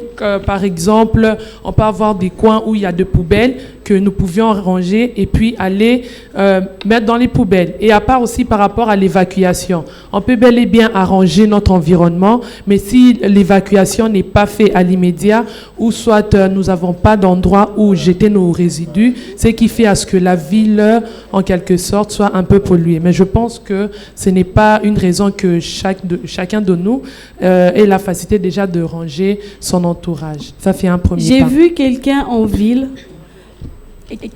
Par exemple, on peut avoir des coins où il y a des poubelles que nous pouvions ranger et puis aller mettre dans les poubelles. Et à part aussi par rapport à l'évacuation, on peut bel et bien arranger notre environnement, mais si l'évacuation n'est pas faite à l'immédiat ou soit nous n'avons pas d'endroit où jeter nos résidus, ce qui fait à ce que la ville, en quelque sorte, soit un peu polluée. Mais je pense que ce n'est pas une raison que chacun de nous ait la facilité déjà de ranger son entourage. Ça fait un premier pas. J'ai vu quelqu'un en ville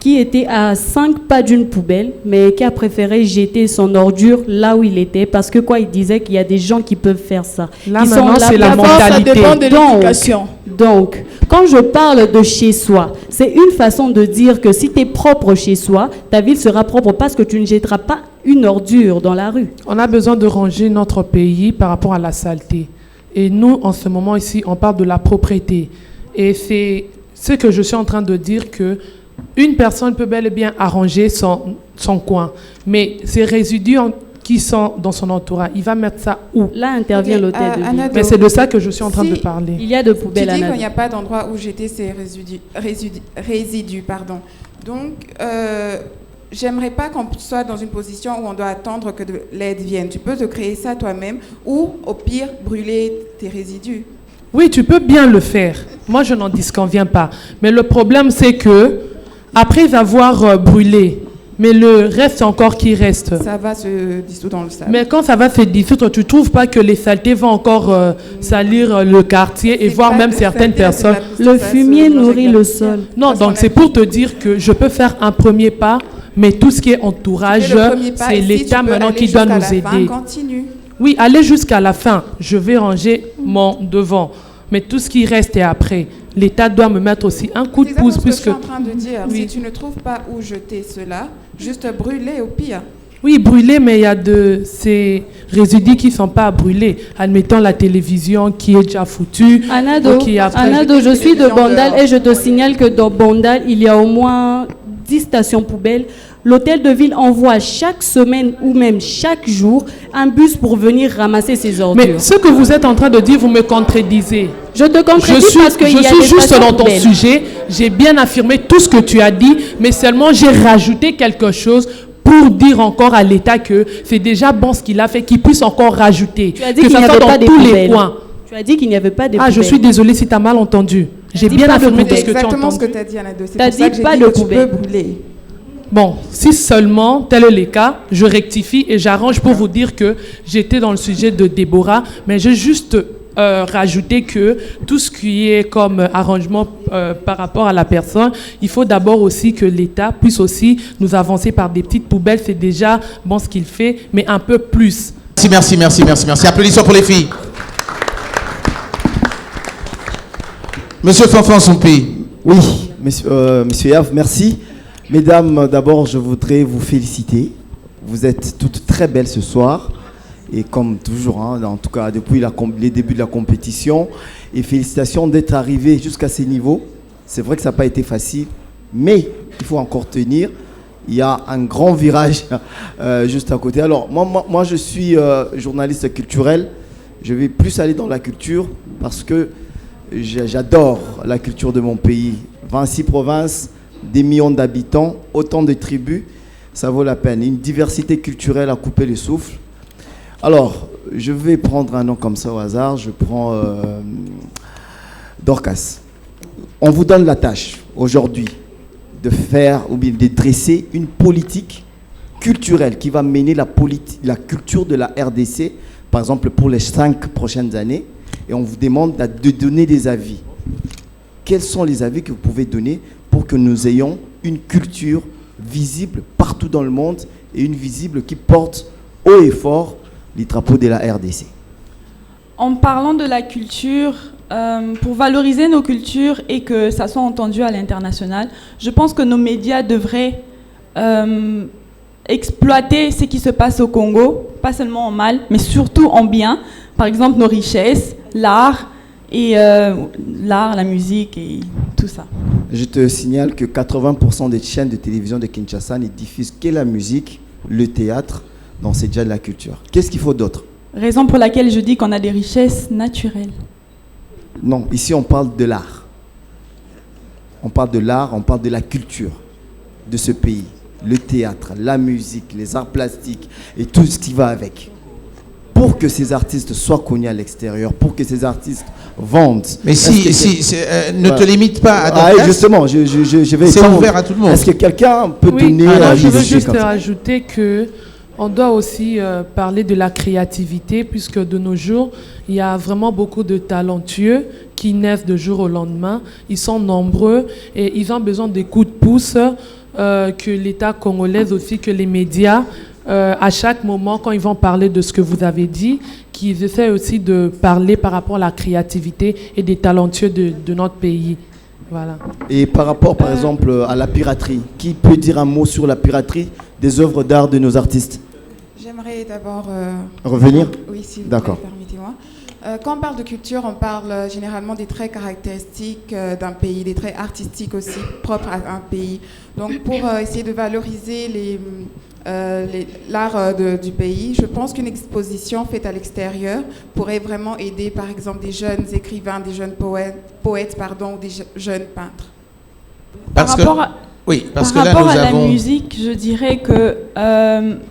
qui était à 5 pas d'une poubelle, mais qui a préféré jeter son ordure là où il était, parce que il disait qu'il y a des gens qui peuvent faire ça. Là, maintenant, c'est la mentalité. Ça dépend de l'éducation. Donc, quand je parle de chez soi, c'est une façon de dire que si tu es propre chez soi, ta ville sera propre parce que tu ne jetteras pas une ordure dans la rue. On a besoin de ranger notre pays par rapport à la saleté. Et nous, en ce moment ici, on parle de la propreté. Et c'est ce que je suis en train de dire, que une personne peut bel et bien arranger son coin, mais ces résidus qui sont dans son entourage, il va mettre ça où? Là intervient l'hôtel de ville. Mais c'est de ça que je suis en train de parler. Il y a de poubelles. Tu dis qu'il n'y a pas d'endroit où jeter ces résidus. Donc, j'aimerais pas qu'on soit dans une position où on doit attendre que de l'aide vienne. Tu peux te créer ça toi-même ou, au pire, brûler tes résidus. Oui, tu peux bien le faire. Moi, je n'en disconviens pas. Mais le problème, c'est que après avoir brûlé, mais le reste encore qui reste. Ça va se dissoudre dans le sable. Mais quand ça va se dissoudre, tu ne trouves pas que les saletés vont encore salir le quartier et voire même certaines personnes? Le fumier nourrit le sol. Non, donc c'est pour te dire que je peux faire un premier pas, mais tout ce qui est entourage, c'est l'État maintenant qui doit nous aider. Oui, aller jusqu'à la fin. Je vais ranger mon devant. Mais tout ce qui reste est après. L'État doit me mettre aussi un coup de pouce. C'est ce que je suis en train de dire. Oui. Si tu ne trouves pas où jeter cela, juste brûler au pire. Oui, brûler, mais il y a de ces résidus qui ne sont pas à brûler. Admettons la télévision qui est déjà foutue. Anado, je suis de Bandal et je te signale que dans Bandal, il y a au moins 10 stations poubelles. L'hôtel de ville envoie chaque semaine ou même chaque jour un bus pour venir ramasser ses ordures. Mais ce que vous êtes en train de dire, vous me contredisez. Je te contredis parce qu'il y a des Je suis juste dans ton poubelles. sujet. J'ai bien affirmé tout ce que tu as dit, mais seulement j'ai rajouté quelque chose pour dire encore à l'État que c'est déjà bon ce qu'il a fait, qu'il puisse encore rajouter. Tu as dit qu'il n'y avait pas de poubelles. Tu as dit qu'il n'y avait pas de poubelles. Je suis désolée si tu as mal entendu. J'ai bien affirmé tout ce que tu as entendu. Exactement ce que tu as dit, Anado. Tu as dit pas de poubelles. Bon, si seulement tel est le cas, je rectifie et j'arrange pour vous dire que j'étais dans le sujet de Déborah, mais j'ai juste rajouté que tout ce qui est comme arrangement par rapport à la personne, il faut d'abord aussi que l'État puisse aussi nous avancer par des petites poubelles. C'est déjà bon ce qu'il fait, mais un peu plus. Merci. Applaudissements pour les filles. Monsieur Fanfan Sompi. Oui, monsieur Yav, merci. Mesdames, d'abord, je voudrais vous féliciter. Vous êtes toutes très belles ce soir. Et comme toujours, hein, en tout cas depuis les débuts de la compétition. Et félicitations d'être arrivé jusqu'à ces niveaux. C'est vrai que ça n'a pas été facile, mais il faut encore tenir. Il y a un grand virage juste à côté. Alors moi je suis journaliste culturel. Je vais plus aller dans la culture parce que j'adore la culture de mon pays. 26 provinces, des millions d'habitants, autant de tribus, ça vaut la peine. Une diversité culturelle à couper le souffle. Alors, je vais prendre un nom comme ça au hasard. Je prends Dorcas. On vous donne la tâche aujourd'hui de faire ou bien de dresser une politique culturelle qui va mener la culture de la RDC, par exemple pour les 5 prochaines années. Et on vous demande de donner des avis. Quels sont les avis que vous pouvez donner pour que nous ayons une culture visible partout dans le monde et une visible qui porte haut et fort les drapeaux de la RDC? En parlant de la culture, pour valoriser nos cultures et que ça soit entendu à l'international, je pense que nos médias devraient exploiter ce qui se passe au Congo, pas seulement en mal, mais surtout en bien. Par exemple, nos richesses, l'art, la musique et tout ça. Je te signale que 80% des chaînes de télévision de Kinshasa ne diffusent que la musique, le théâtre, donc c'est déjà de la culture. Qu'est-ce qu'il faut d'autre? Raison pour laquelle je dis qu'on a des richesses naturelles. Non, ici on parle de l'art. On parle de l'art, on parle de la culture de ce pays. Le théâtre, la musique, les arts plastiques et tout ce qui va avec. Pour que ces artistes soient connus à l'extérieur, pour que ces artistes vendent. Mais ne te limite pas à Dorcas. Justement, je vais. C'est ouvert à tout le monde. Est-ce que quelqu'un peut donner je veux juste rajouter que on doit aussi parler de la créativité, puisque de nos jours, il y a vraiment beaucoup de talentueux qui naissent de jour au lendemain. Ils sont nombreux et ils ont besoin des coups de pouce que l'État congolais aussi, que les médias, à chaque moment, quand ils vont parler de ce que vous avez dit, qu'ils essaient aussi de parler par rapport à la créativité et des talentueux de notre pays. Voilà. Et par rapport, par exemple, à la piraterie, qui peut dire un mot sur la piraterie des œuvres d'art de nos artistes? J'aimerais d'abord... revenir? Oui, si vous D'accord. plaît, permettez-moi. Quand on parle de culture, on parle généralement des traits caractéristiques d'un pays, des traits artistiques aussi propres à un pays. Donc pour essayer de valoriser l'art du pays, je pense qu'une exposition faite à l'extérieur pourrait vraiment aider par exemple des jeunes écrivains, des jeunes poètes ou des jeunes peintres. Par rapport à la musique, je dirais que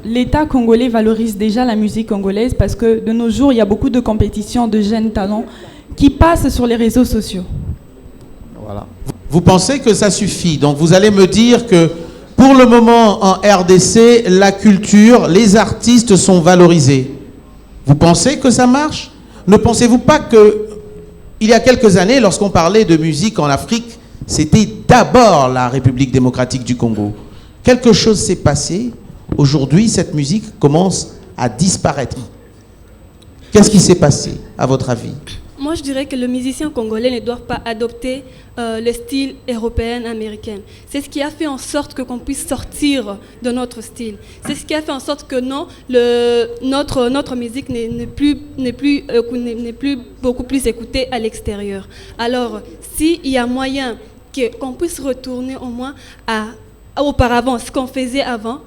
l'État congolais valorise déjà la musique congolaise parce que de nos jours, il y a beaucoup de compétitions de jeunes talents qui passent sur les réseaux sociaux. Voilà. Vous pensez que ça suffit? Donc vous allez me dire que pour le moment en RDC, la culture, les artistes sont valorisés. Vous pensez que ça marche? Ne pensez-vous pas que il y a quelques années, lorsqu'on parlait de musique en Afrique, c'était d'abord la République démocratique du Congo. Quelque chose s'est passé. Aujourd'hui, cette musique commence à disparaître. Qu'est-ce qui s'est passé, à votre avis? Moi, je dirais que les musiciens congolais ne doivent pas adopter le style européen, américain. C'est ce qui a fait en sorte qu'on puisse sortir de notre style. C'est ce qui a fait en sorte que notre musique n'est plus beaucoup plus écoutée à l'extérieur. Alors, s'il y a moyen qu'on puisse retourner au moins auparavant, ce qu'on faisait avant,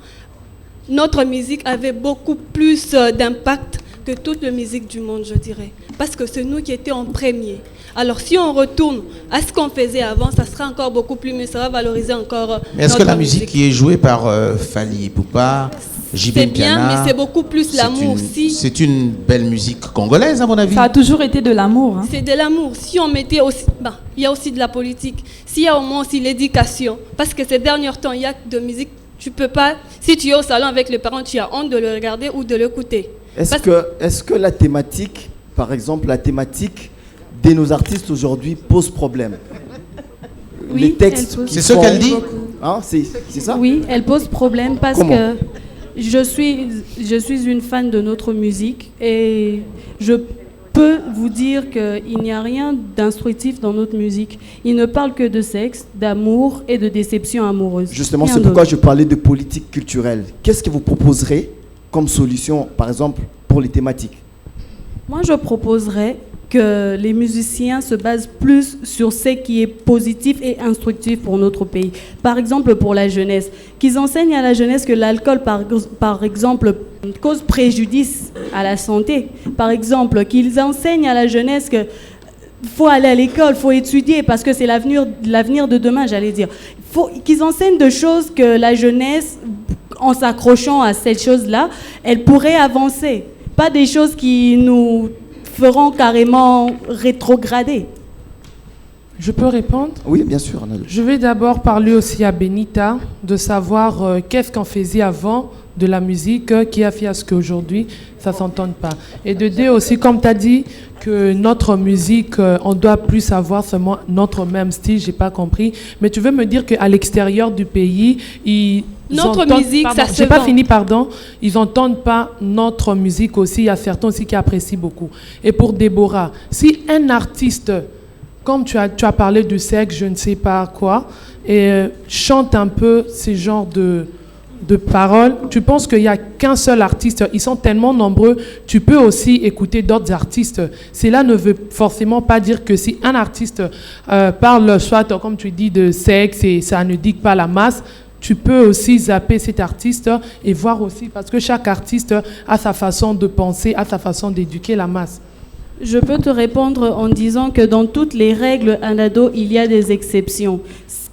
notre musique avait beaucoup plus d'impact que toute la musique du monde, je dirais. Parce que c'est nous qui étions en premier. Alors si on retourne à ce qu'on faisait avant, ça sera encore beaucoup plus mieux, ça va valoriser encore. Mais est-ce que la musique qui est jouée par Fally Ipupa, JB c'est bien, mais c'est beaucoup plus l'amour. C'est une belle musique congolaise, à mon avis. Ça a toujours été de l'amour. Hein. C'est de l'amour. Si on mettait aussi... il y a aussi de la politique. S'il y a au moins aussi l'éducation. Parce que ces derniers temps, il y a de musique. Tu peux pas... Si tu es au salon avec les parents, tu as honte de le regarder ou de l'écouter. Est-ce que la thématique, par exemple, la thématique de nos artistes aujourd'hui pose problème? Oui, les textes, c'est ce qu'elle dit. Hein, c'est ça? Oui, elle pose problème parce Comment? que je suis une fan de notre musique et je peux vous dire qu'il n'y a rien d'instructif dans notre musique. Il ne parle que de sexe, d'amour et de déception amoureuse. Justement, c'est pourquoi je parlais de politique culturelle. Qu'est-ce que vous proposerez comme solution, par exemple, pour les thématiques? Moi, je proposerais que les musiciens se basent plus sur ce qui est positif et instructif pour notre pays. Par exemple, pour la jeunesse, qu'ils enseignent à la jeunesse que l'alcool, par exemple, cause préjudice à la santé. Par exemple, qu'ils enseignent à la jeunesse que faut aller à l'école, faut étudier parce que c'est l'avenir de demain, j'allais dire. Faut qu'ils enseignent de choses que la jeunesse, en s'accrochant à cette chose-là, elle pourrait avancer. Pas des choses qui nous feront carrément rétrograder. Je peux répondre? Oui, bien sûr. Anna. Je vais d'abord parler aussi à Benita, de savoir qu'est-ce qu'on faisait avant de la musique qui a fait à ce qu'aujourd'hui, ça ne s'entende pas. Et de dire aussi, comme tu as dit, que notre musique, on doit plus avoir seulement notre même style, j'ai pas compris. Mais tu veux me dire qu'à l'extérieur du pays, notre musique, pardon, ça se j'ai pas vend. fini, pardon. Ils n'entendent pas notre musique aussi. Il y a certains aussi qui apprécient beaucoup. Et pour Déborah, si un artiste, comme tu as parlé du sexe, je ne sais pas quoi, et chante un peu ces genres de paroles, tu penses qu'il n'y a qu'un seul artiste, ils sont tellement nombreux, tu peux aussi écouter d'autres artistes. Cela ne veut forcément pas dire que si un artiste parle, soit comme tu dis, de sexe et ça ne dit pas la masse, tu peux aussi zapper cet artiste et voir aussi, parce que chaque artiste a sa façon de penser, a sa façon d'éduquer la masse. Je peux te répondre en disant que dans toutes les règles Anado, il y a des exceptions.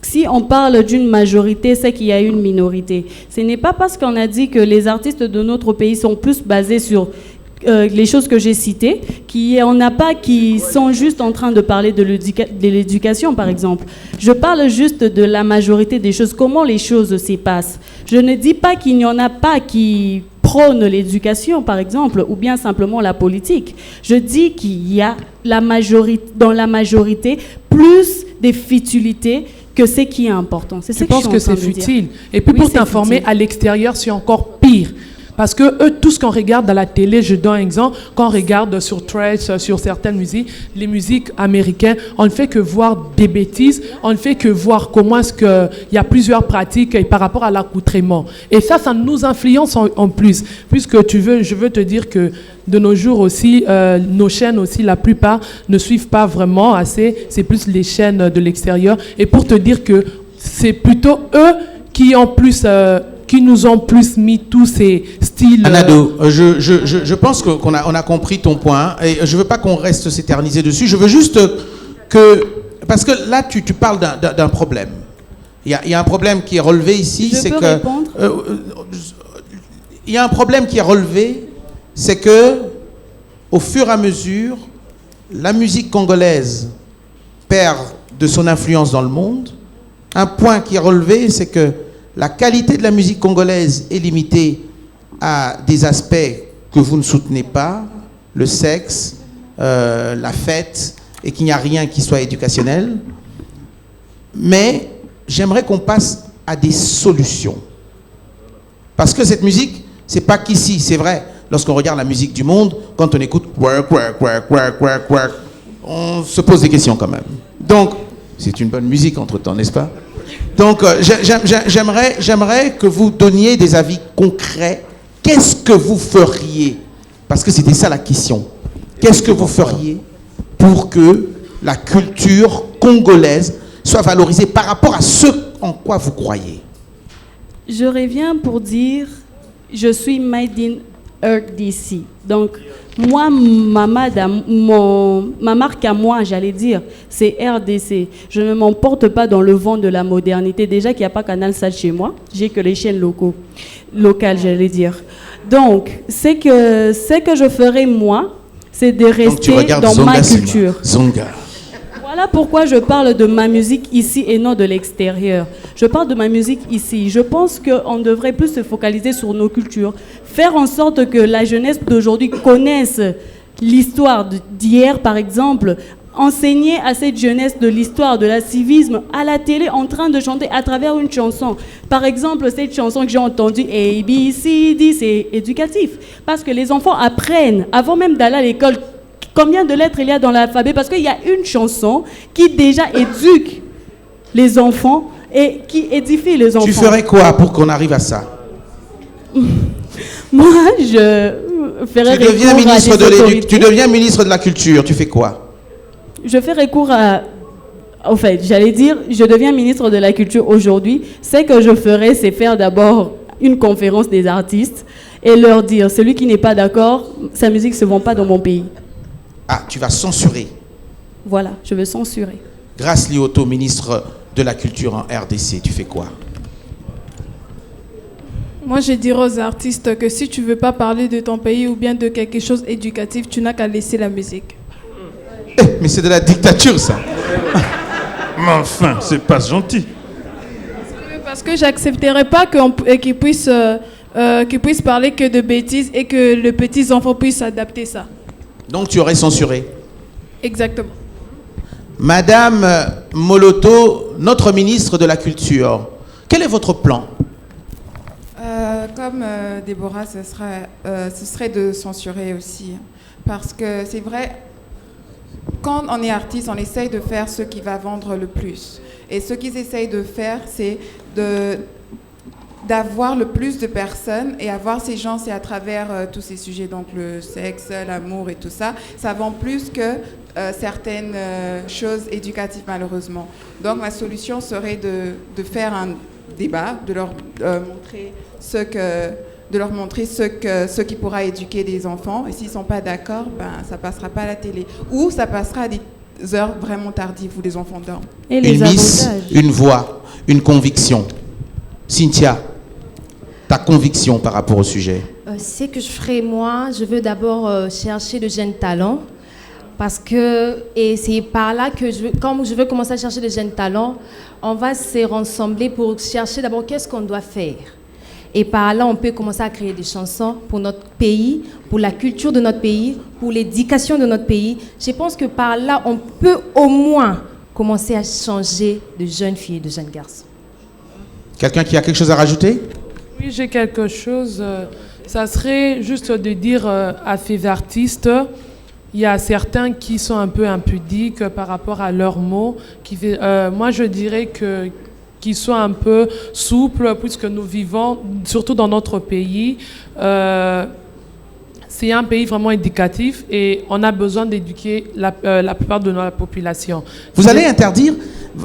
Si on parle d'une majorité, c'est qu'il y a une minorité. Ce n'est pas parce qu'on a dit que les artistes de notre pays sont plus basés sur les choses que j'ai citées, qu'il n'y en a pas qui sont juste en train de parler de l'éducation, par exemple. Je parle juste de la majorité des choses, comment les choses s'y passent. Je ne dis pas qu'il n'y en a pas qui prônent l'éducation, par exemple, ou bien simplement la politique. Je dis qu'il y a dans la majorité plus des futilités que ce qui est important. C'est ce que je suis en train de dire. Tu penses que c'est futile? Et puis pour t'informer, à l'extérieur, c'est encore pire. Parce que eux, tout ce qu'on regarde à la télé, je donne un exemple, quand on regarde sur Trash, sur certaines musiques, les musiques américaines, on ne fait que voir des bêtises, on ne fait que voir comment est-ce qu'il y a plusieurs pratiques par rapport à l'accoutrement. Et ça nous influence en plus. Puisque je veux te dire que de nos jours aussi, nos chaînes aussi, la plupart ne suivent pas vraiment assez, c'est plus les chaînes de l'extérieur. Et pour te dire que c'est plutôt eux qui ont plus... qui nous ont plus mis tous ces styles... Anado, je pense qu'on a compris ton point et je ne veux pas qu'on reste s'éterniser dessus. Je veux juste que... Parce que là, tu parles d'un problème. Il y a un problème qui est relevé ici. Je peux répondre ? Il y a un problème qui est relevé, c'est que au fur et à mesure, la musique congolaise perd de son influence dans le monde. Un point qui est relevé, c'est que la qualité de la musique congolaise est limitée à des aspects que vous ne soutenez pas, le sexe, la fête, et qu'il n'y a rien qui soit éducationnel. Mais j'aimerais qu'on passe à des solutions. Parce que cette musique, c'est pas qu'ici, c'est vrai. Lorsqu'on regarde la musique du monde, quand on écoute work, on se pose des questions quand même. Donc, c'est une bonne musique entre-temps, n'est-ce pas ? Donc, j'aimerais que vous donniez des avis concrets. Qu'est-ce que vous feriez? Parce que c'était ça la question. Qu'est-ce que vous feriez pour que la culture congolaise soit valorisée par rapport à ce en quoi vous croyez? Je reviens pour dire, je suis made in RDC. Donc, moi, ma marque à moi, j'allais dire, c'est RDC. Je ne m'emporte pas dans le vent de la modernité. Déjà qu'il n'y a pas Canal Sat chez moi, j'ai que les chaînes locales, j'allais dire. Donc, ce que je ferais, moi, c'est de rester dans Zonga, ma culture. Zonga. Voilà pourquoi je parle de ma musique ici et non de l'extérieur. Je parle de ma musique ici. Je pense qu'on devrait plus se focaliser sur nos cultures, faire en sorte que la jeunesse d'aujourd'hui connaisse l'histoire d'hier, par exemple, enseigner à cette jeunesse de l'histoire, de la civisme, à la télé, en train de chanter à travers une chanson. Par exemple, cette chanson que j'ai entendue, A, B, C, D, c'est éducatif. Parce que les enfants apprennent, avant même d'aller à l'école, combien de lettres il y a dans l'alphabet, parce qu'il y a une chanson qui déjà éduque les enfants et qui édifie les enfants. Tu ferais quoi pour qu'on arrive à ça? Moi, ferai recours tu deviens ministre de la Culture, tu fais quoi? Je fais recours à... En fait, j'allais dire, je deviens ministre de la Culture aujourd'hui. Ce que je ferai, c'est faire d'abord une conférence des artistes et leur dire, celui qui n'est pas d'accord, sa musique ne se vend pas dans mon pays. Ah, tu vas censurer. Voilà, je veux censurer. Grace Lioto, ministre de la Culture en RDC, tu fais quoi? Moi, je dirais aux artistes que si tu veux pas parler de ton pays ou bien de quelque chose d'éducatif, tu n'as qu'à laisser la musique. Mais c'est de la dictature, ça. Mais enfin, c'est pas gentil. Parce que j'accepterais pas qu'ils puissent parler que de bêtises et que les petits enfants puissent adapter ça. Donc tu aurais censuré. Exactement. Madame Moloto, notre ministre de la Culture, quel est votre plan? Comme Déborah, ce serait de censurer aussi. Parce que c'est vrai, quand on est artiste, on essaye de faire ce qui va vendre le plus. Et ce qu'ils essayent de faire, c'est d'avoir le plus de personnes, et avoir ces gens, c'est à travers tous ces sujets, donc le sexe, l'amour et tout ça, ça vend plus que certaines choses éducatives, malheureusement. Donc ma solution serait de faire un débat, de leur montrer ce qui pourra éduquer des enfants, et s'ils ne sont pas d'accord, ça ne passera pas à la télé. Ou ça passera à des heures vraiment tardives où les enfants dorment. Et les une miss, une voix, une conviction. Cynthia, ta conviction par rapport au sujet? Ce que je ferai, moi, je veux d'abord chercher de jeunes talents. Parce que, et c'est par là que quand je veux commencer à chercher de jeunes talents, on va se rassembler pour chercher d'abord qu'est-ce qu'on doit faire. Et par là, on peut commencer à créer des chansons pour notre pays, pour la culture de notre pays, pour l'éducation de notre pays. Je pense que par là, on peut au moins commencer à changer de jeunes filles et de jeunes garçons. Quelqu'un qui a quelque chose à rajouter? Oui, j'ai quelque chose. Ça serait juste de dire à ces artistes, il y a certains qui sont un peu impudiques par rapport à leurs mots. Moi, je dirais qu'ils soient un peu souples, puisque nous vivons, surtout dans notre pays, c'est un pays vraiment éducatif et on a besoin d'éduquer la plupart de notre population. Vous allez interdire?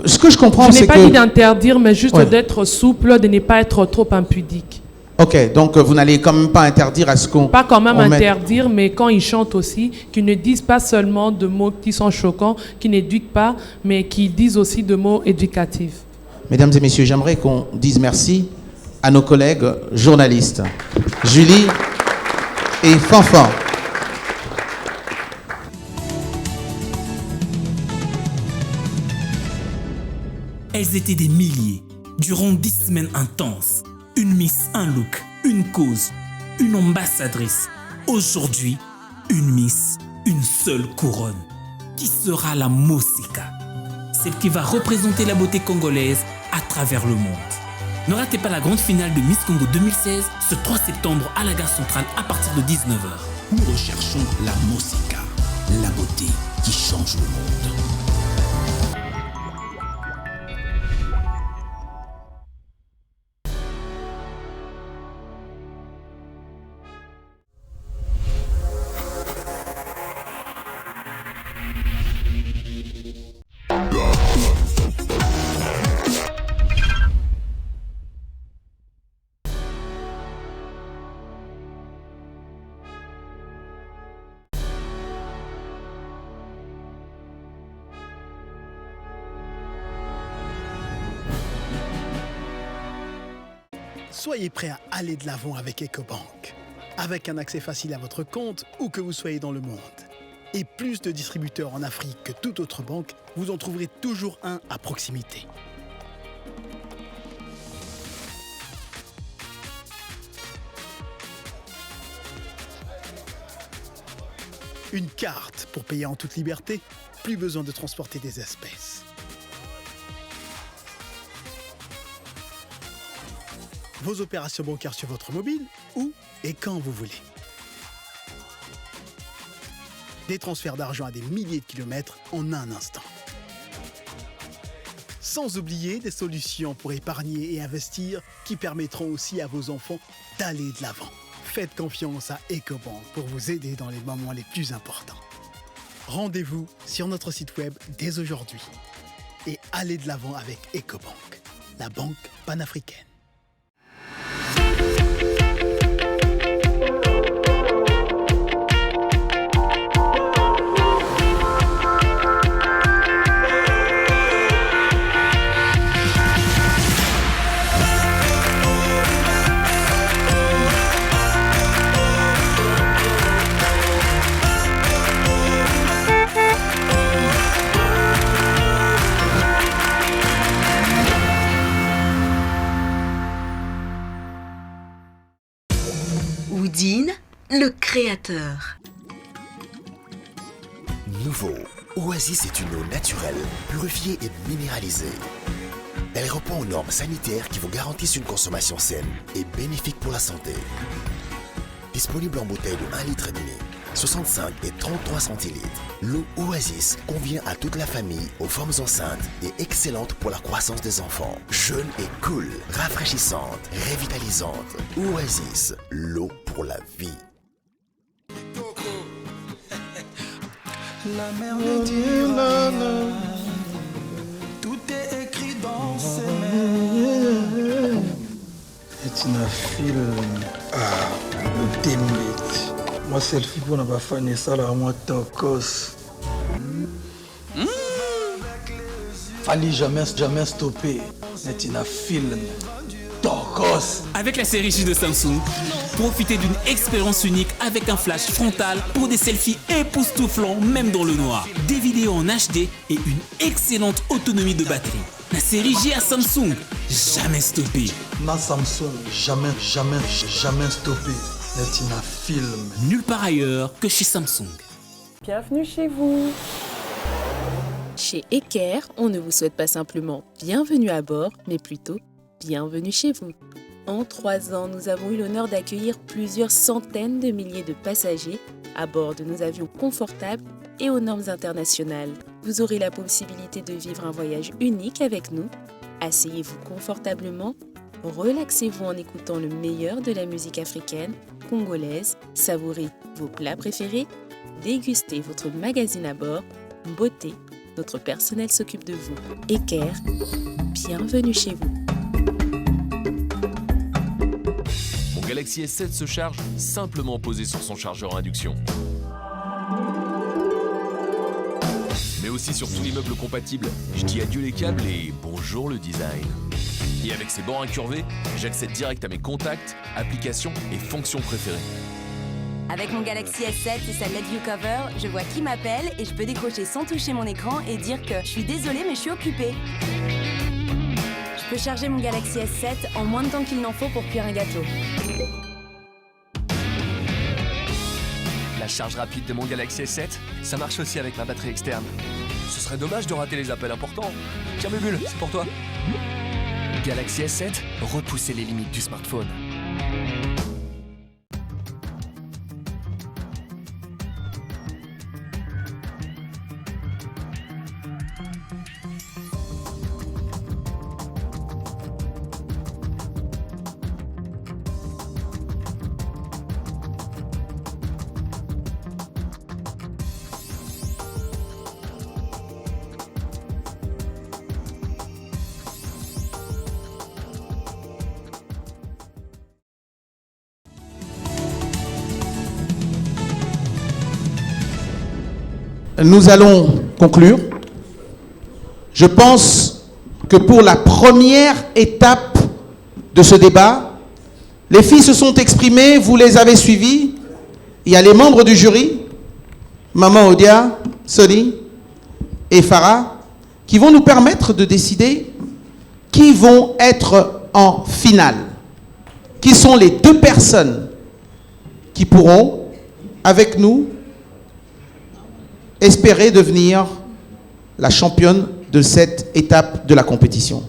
Ce que je comprends, c'est que... Je n'ai pas dit d'interdire, mais juste d'être souple, de ne pas être trop impudique. Ok, donc vous n'allez quand même pas interdire à ce qu'on... Pas quand même interdire, mais quand ils chantent aussi, qu'ils ne disent pas seulement de mots qui sont choquants, qui n'éduquent pas, mais qu'ils disent aussi de mots éducatifs. Mesdames et messieurs, j'aimerais qu'on dise merci à nos collègues journalistes, Julie et Fanfan. Elles étaient des milliers, durant 10 semaines intenses. Une miss, un look, une cause, une ambassadrice. Aujourd'hui, une miss, une seule couronne. Qui sera la Moseka? Celle qui va représenter la beauté congolaise à travers le monde. Ne ratez pas la grande finale de Miss Congo 2016 ce 3 septembre à la gare centrale à partir de 19h. Nous recherchons la Moseka, la beauté qui change le monde. Soyez prêt à aller de l'avant avec EcoBank. Avec un accès facile à votre compte, où que vous soyez dans le monde. Et plus de distributeurs en Afrique que toute autre banque, vous en trouverez toujours un à proximité. Une carte pour payer en toute liberté, plus besoin de transporter des espèces. Vos opérations bancaires sur votre mobile, où et quand vous voulez. Des transferts d'argent à des milliers de kilomètres en un instant. Sans oublier des solutions pour épargner et investir qui permettront aussi à vos enfants d'aller de l'avant. faites confiance à EcoBank pour vous aider dans les moments les plus importants. Rendez-vous sur notre site web dès aujourd'hui et allez de l'avant avec EcoBank, la banque panafricaine. Houdin, le créateur. Nouveau, Oasis est une eau naturelle, purifiée et minéralisée. Elle répond aux normes sanitaires qui vous garantissent une consommation saine et bénéfique pour la santé. Disponible en bouteille de 1,5 litre, 65 et 33 centilitres, l'eau Oasis convient à toute la famille, aux femmes enceintes et excellente pour la croissance des enfants. Jeune et cool, rafraîchissante, revitalisante. Oasis, l'eau pour la vie. La mère de Dieu, tout est écrit dans ses mains. C'est une fille le démite. Moi, selfie pour ne pas faire ça, là, moi, tocos. Fallait jamais stopper. C'est une fille. Tocos. Avec la série J de Samsung, profitez d'une expérience unique avec un flash frontal pour des selfies époustouflants même dans le noir, des vidéos en HD et une excellente autonomie de batterie. La série J à Samsung, jamais stoppé. Na Samsung, jamais stoppé. C'est un film. Nulle part ailleurs que chez Samsung. Bienvenue chez vous. Chez Eker, on ne vous souhaite pas simplement bienvenue à bord, mais plutôt bienvenue chez vous. En 3 ans, nous avons eu l'honneur d'accueillir plusieurs centaines de milliers de passagers à bord de nos avions confortables et aux normes internationales. Vous aurez la possibilité de vivre un voyage unique avec nous. Asseyez-vous confortablement, relaxez-vous en écoutant le meilleur de la musique africaine, congolaise, savourez vos plats préférés, dégustez votre magazine à bord, beauté, notre personnel s'occupe de vous. Eker, bienvenue chez vous. Mon Galaxy S7 se charge simplement posé sur son chargeur à induction. Mais aussi sur tous les meubles compatibles, je dis adieu les câbles et bonjour le design. Et avec ses bords incurvés, j'accède direct à mes contacts, applications et fonctions préférées. Avec mon Galaxy S7 et sa LED View Cover, je vois qui m'appelle et je peux décrocher sans toucher mon écran et dire que je suis désolée mais je suis occupée. Je peux charger mon Galaxy S7 en moins de temps qu'il n'en faut pour cuire un gâteau. La charge rapide de mon Galaxy S7, ça marche aussi avec ma batterie externe. Ce serait dommage de rater les appels importants. Tiens Bubule, c'est pour toi. Galaxy S7, repoussez les limites du smartphone. Nous allons conclure. Je pense que pour la première étape de ce débat, les filles se sont exprimées, vous les avez suivies. Il y a les membres du jury, Maman Odia, Soli et Farah, qui vont nous permettre de décider qui vont être en finale. Qui sont les 2 personnes qui pourront, avec nous, espérer devenir la championne de cette étape de la compétition.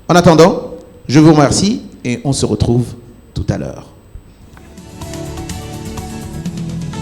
En attendant, je vous remercie et on se retrouve tout à l'heure.